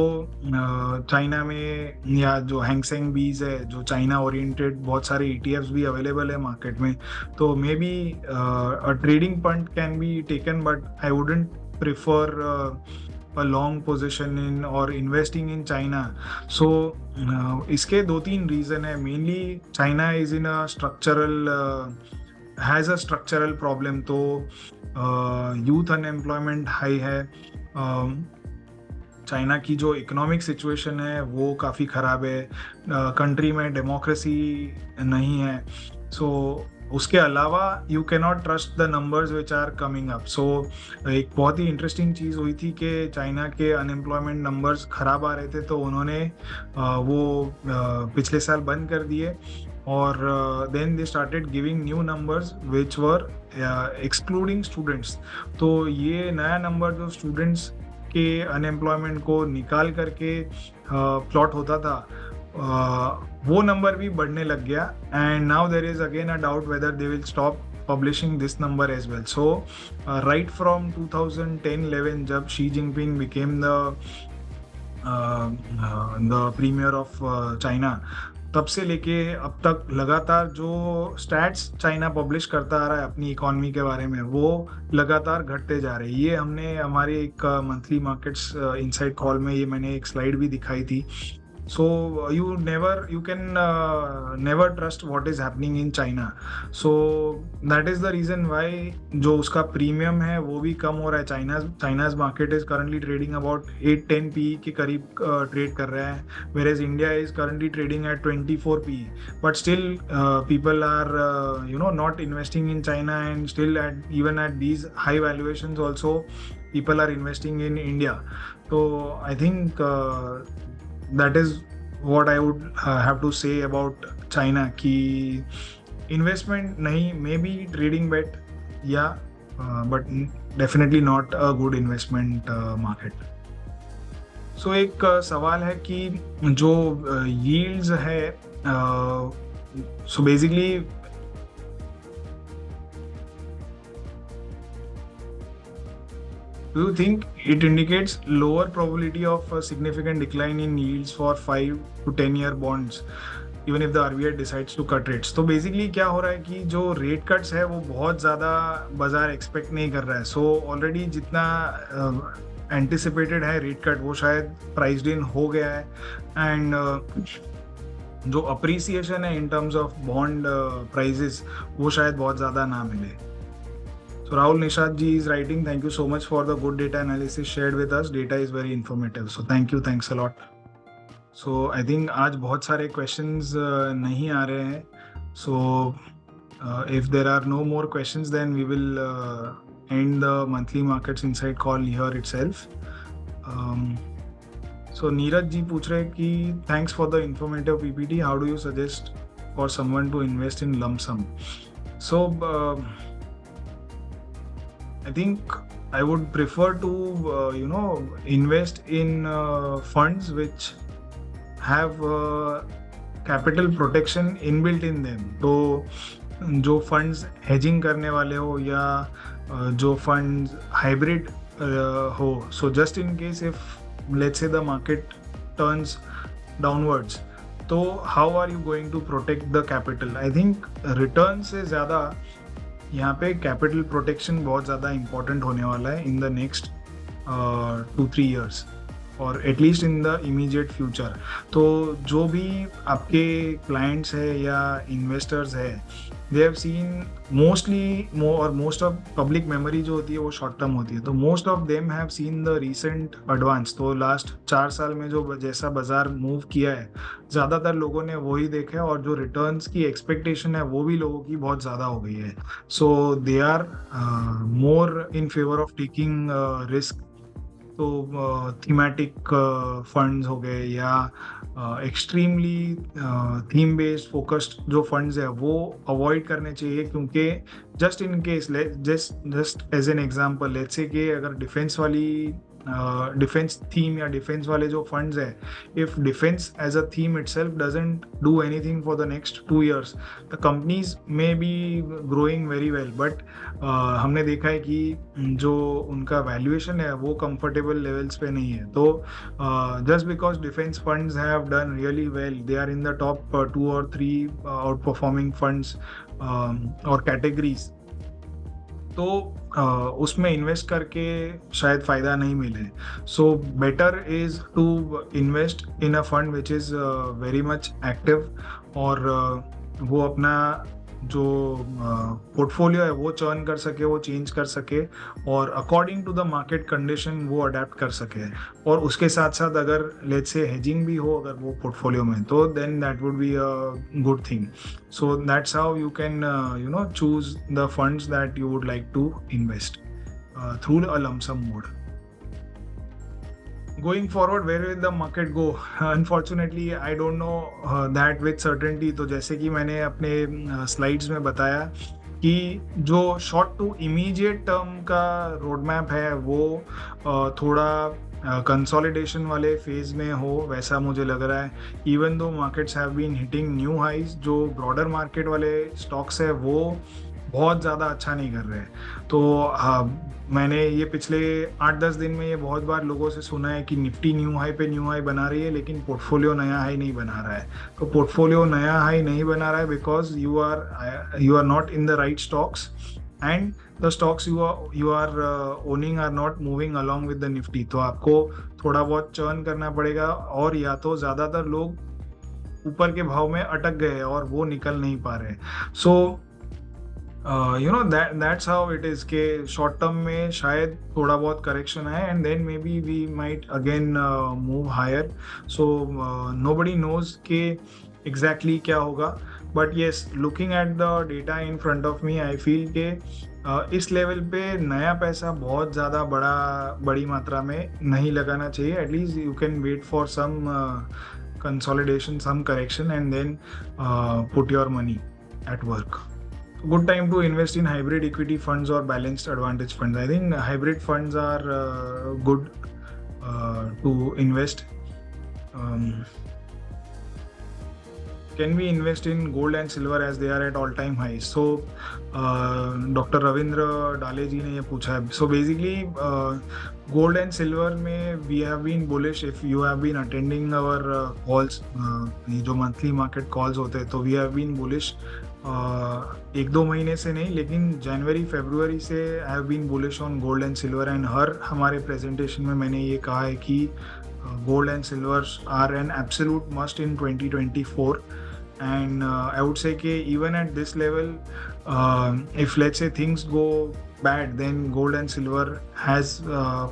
चाइना में या जो Hang Seng Bees है, जो चाइना oriented बहुत सारे ETFs भी available है market में, तो maybe a trading punt can be taken, but I wouldn't prefer a long position in or investing in China. So इसके 2-3 reason है. Mainly China is in a structural has a structural problem. तो youth unemployment high है. China की जो economic situation है वो काफ़ी ख़राब है. कंट्री में डेमोक्रेसी नहीं है. सो उसके अलावा you can not trust the numbers which are coming up. So एक बहुत ही इंटरेस्टिंग चीज़ हुई थी कि चाइना के अनएम्प्लॉयमेंट नंबर्स ख़राब आ रहे थे तो उन्होंने वो पिछले साल बंद कर दिए और then they started giving new numbers which were excluding students. तो ये नया नंबर जो स्टूडेंट्स के अनएम्प्लॉयमेंट को निकाल करके प्लॉट होता था वो नंबर भी बढ़ने लग गया. And now there is again a doubt whether they will stop publishing this number as well. So right from 2010-11 जब Xi Jinping became the premier of China, तब से लेके अब तक लगातार जो स्टैट्स चाइना पब्लिश करता आ रहा है अपनी इकोनॉमी के बारे में वो लगातार घटते जा रहे हैं. ये हमने हमारे एक मंथली मार्केट्स इनसाइड कॉल में ये मैंने एक स्लाइड भी दिखाई थी. So you can never trust what is happening in China. So that is the reason why जो उसका प्रीमियम है वो भी कम हो रहा है. China's market is currently trading about 8-10 PE के करीब ट्रेड कर रहा है, whereas India is currently trading at 24 PE. But still people are not investing in China, and still even at these high valuations also people are investing in India. So I think that is what I would have to say about China कि investment नहीं, maybe trading bet yeah, but definitely not a good investment market. So एक सवाल है कि जो yields है so basically do you think it indicates lower probability of a significant decline in yields for 5 to 10 year bonds even if the RBI decides to cut rates? तो basically क्या हो रहा है कि जो रेट कट्स है वो बहुत ज़्यादा बाजार एक्सपेक्ट नहीं कर रहा है. सो ऑलरेडी जितना एंटिसिपेटेड है रेट कट वो शायद प्राइस्ड इन हो गया है. एंड जो अप्रिसिएशन है in terms of bond prices वो शायद बहुत ज़्यादा ना मिले. So Rahul Nishad ji is writing, thank you so much for the good data analysis shared with us. Data is very informative. So thanks a lot. So I think आज बहुत सारे questions नहीं आ रहे हैं. So if there are no more questions, then we will end the monthly markets insight call here itself. So Neeraj ji पूछ रहे हैं कि thanks for the informative PPT. How do you suggest for someone to invest in lump sum? So I think I would prefer to invest in funds which have capital protection inbuilt in them. तो जो funds hedging करने वाले हो या जो funds hybrid हो, so just in case if let's say the market turns downwards, तो how are you going to protect the capital? I think return से ज़्यादा यहाँ पे कैपिटल प्रोटेक्शन बहुत ज़्यादा इम्पोर्टेंट होने वाला है इन द नेक्स्ट 2-3 years. और at least in the immediate future. तो जो भी आपके क्लाइंट्स है या इन्वेस्टर्स है, they have seen mostly most of public memory जो होती है वो शॉर्ट टर्म होती है, तो most of them have seen the recent advance. तो लास्ट 4 साल में जो जैसा बाजार मूव किया है, ज़्यादातर लोगों ने वही देखा है, और जो रिटर्न्स की एक्सपेक्टेशन है वो भी लोगों की बहुत ज़्यादा हो गई है। So they are more in favour of taking risk. तो थीमेटिक फंड्स हो गए या एक्सट्रीमली थीम बेस्ड फोकस्ड जो फंड्स है वो अवॉइड करने चाहिए, क्योंकि just in case, just as an example, let's say कि अगर डिफेंस थीम या डिफेंस वाले जो फंड्स है, if defence as a theme itself doesn't do anything for the next 2 years, the companies may be growing very well, but हमने देखा है कि जो उनका वैल्यूएशन है वो कंफर्टेबल लेवल्स पे नहीं है। तो just because defence funds have done really well, they are in the top 2 or 3 outperforming funds और कैटेगरीज, तो उसमें इन्वेस्ट करके शायद फ़ायदा नहीं मिले। So better is to invest in a fund which is very much active, और वो अपना जो पोर्टफोलियो है वो चर्न कर सके, वो चेंज कर सके, और according to the market condition वो अडेप्ट कर सके। और उसके साथ साथ अगर लेट्स से हेजिंग भी हो अगर वो पोर्टफोलियो में, तो then that would be a good thing. So that's how you can choose the funds that you would like to invest through a lump sum mode. Going forward, where will the market go? Unfortunately, I don't know that with certainty. तो जैसे कि मैंने अपने slides में बताया कि जो short to immediate term का रोड मैप है वो थोड़ा कंसोलिडेशन वाले फेज में हो, वैसा मुझे लग रहा है। Even though markets have been hitting new highs, जो ब्रॉडर मार्केट वाले स्टॉक्स है वो बहुत ज़्यादा अच्छा नहीं कर रहे हैं। तो मैंने ये पिछले 8-10 दिन में ये बहुत बार लोगों से सुना है कि निफ्टी न्यू हाई पे न्यू हाई बना रही है, लेकिन पोर्टफोलियो नया हाई नहीं बना रहा है। तो पोर्टफोलियो नया हाई नहीं बना रहा है because you are not in the right stocks, and the stocks you are owning are not moving along with the Nifty. तो आपको थोड़ा बहुत चर्न करना पड़ेगा, और या तो ज़्यादातर लोग ऊपर के भाव में अटक गए और वो निकल नहीं पा रहे। So that's how it is के शॉर्ट टर्म में शायद थोड़ा बहुत करेक्शन है, and then maybe we might again move higher. So nobody knows के एग्जैक्टली क्या होगा, but yes, looking at the data in front of me, I feel के इस लेवल पे नया पैसा बहुत ज़्यादा बड़ी मात्रा में नहीं लगाना चाहिए। At least you can wait for some consolidation, some correction, and then put your money at work. Good time to invest in hybrid equity funds or balanced advantage funds. I think hybrid funds are good to invest. Can we invest in gold and silver as they are at all-time highs? So, Dr. Ravindra Dale ji ने ये पूछा है. So basically, gold and silver में we have been bullish. If you have been attending our calls, ये जो monthly market calls होते हैं, तो we have been bullish. 1-2 महीने से नहीं, लेकिन जनवरी फरवरी से I have been bullish on gold and silver, and हर हमारे प्रेजेंटेशन में मैंने ये कहा है कि gold and silver are an absolute must in 2024, and I would say कि even at this level, if let's say things go bad, then gold and silver has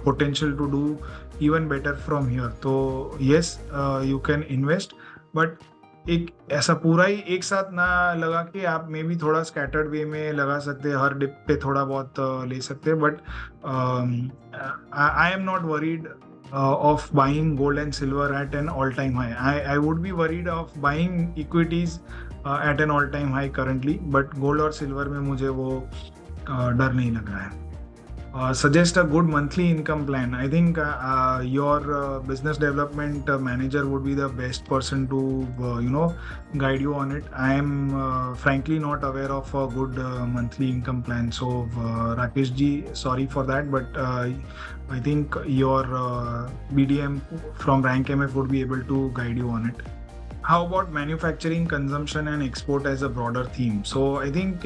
potential to do even better from here. So yes, you can invest, but एक ऐसा पूरा ही एक साथ ना लगा के आप मे बी थोड़ा स्कैटर्ड वे में लगा सकते हैं, हर डिप पे थोड़ा बहुत ले सकते हैं, but I am not worried of buying gold and silver at an all-time high. I would be worried of buying equities at an all-time high currently, but gold और silver में मुझे वो डर नहीं लग रहा है. Suggest a good monthly income plan. I think your business development manager would be the best person to guide you on it. I am frankly not aware of a good monthly income plan. So Rakesh ji, sorry for that, but I think your BDM from Rank MF would be able to guide you on it. How about manufacturing, consumption and export as a broader theme? So I think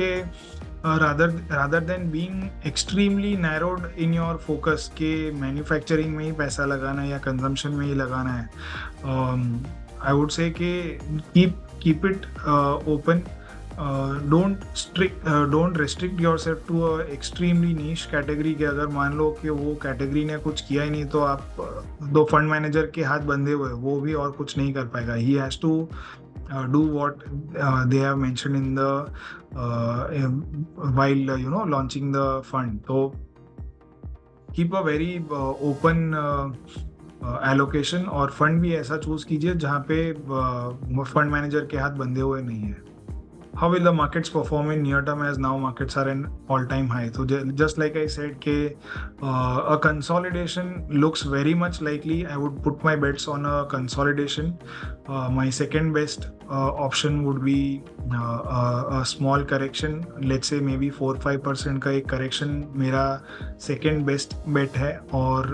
rather than being extremely narrowed in your focus के manufacturing में ही पैसा लगाना है या consumption में ही लगाना है, I would say कि keep it open. Don't restrict yourself to a extremely niche category कि अगर मान लो कि वो कैटेगरी ने कुछ किया ही नहीं तो आप दो फंड मैनेजर के हाथ बंधे हुए वो भी और कुछ नहीं कर पाएगा. He has to do what they have mentioned in the while launching the fund. So keep a very open allocation और फंड भी ऐसा चूज कीजिए जहाँ पे फंड मैनेजर के हाथ बंधे हुए नहीं है. How will the markets perform in near term as now markets are in all-time high? So just like I said, a consolidation looks very much likely. I would put my bets on a consolidation. My second best option would be a small correction. Let's say maybe 4-5% का एक correction मेरा second best bet है और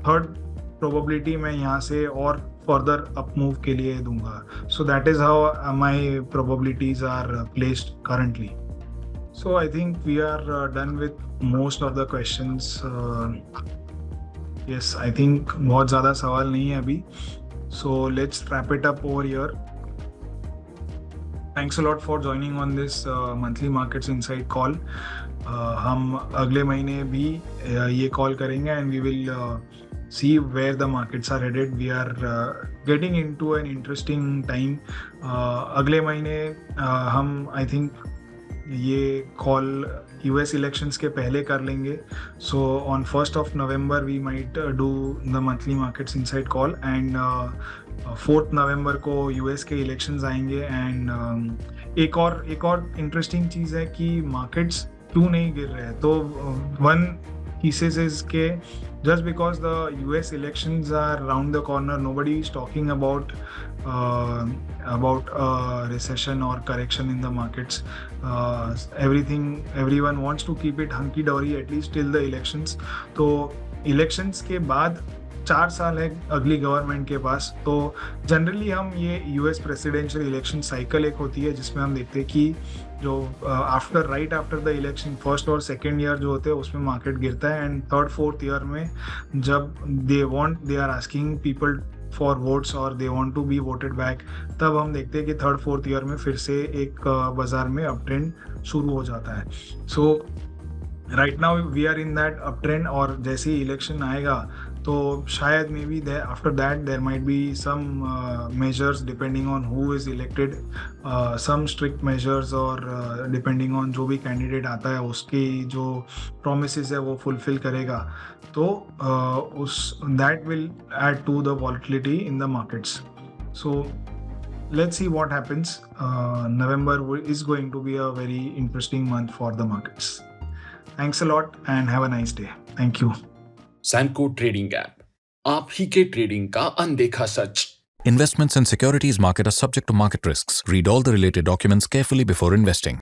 third probability मैं यहाँ से और further up move के लिए दूंगा. So that is how my probabilities are placed currently. So I think we are done with most of the questions. Yes, I think बहुत ज़्यादा सवाल नहीं है अभी. So let's wrap it up over here. Thanks a lot for joining on this monthly markets insight call. हम अगले महीने भी ये call करेंगे and we will see where the markets are headed. We are getting into an interesting time. अगले महीने हम I think ये call US elections के पहले कर लेंगे. So on 1st of November we might do the monthly markets insight call and 4th November को US के elections आएंगे. And एक और interesting चीज़ है कि markets क्यों नहीं गिर रहे हैं. तो one thesis is के just because the US elections are around the corner, nobody is talking about recession or correction in the markets. Everyone wants to keep it hunky dory at least till the elections. तो elections के बाद 4 साल है अगली government के पास. तो generally हम ये यूएस प्रेसिडेंशियल इलेक्शन साइकिल एक होती है जिसमें हम देखते हैं कि जो right after the election first और सेकेंड ईयर जो होते हैं उसमें मार्केट गिरता है एंड थर्ड फोर्थ ईयर में जब they are asking people for votes और they want to be voted back तब हम देखते हैं कि थर्ड फोर्थ ईयर में फिर से एक बाजार में अप ट्रेंड शुरू हो जाता है. So right now we are in that up trend और जैसे ही इलेक्शन आएगा तो शायद may be after that there might be some measures depending on who is elected, some strict measures और डिपेंडिंग ऑन जो भी कैंडिडेट आता है उसकी जो प्रोमिसेस है वो फुलफिल करेगा. तो उस that will add to the volatility in the markets. So let's see what happens. November is going to be a very interesting month for the markets. Thanks a lot and have a nice day. Thank you. Samco trading app, आप ही के trading का अनदेखा सच. Investments in securities market are subject to market risks. Read all the related documents carefully before investing.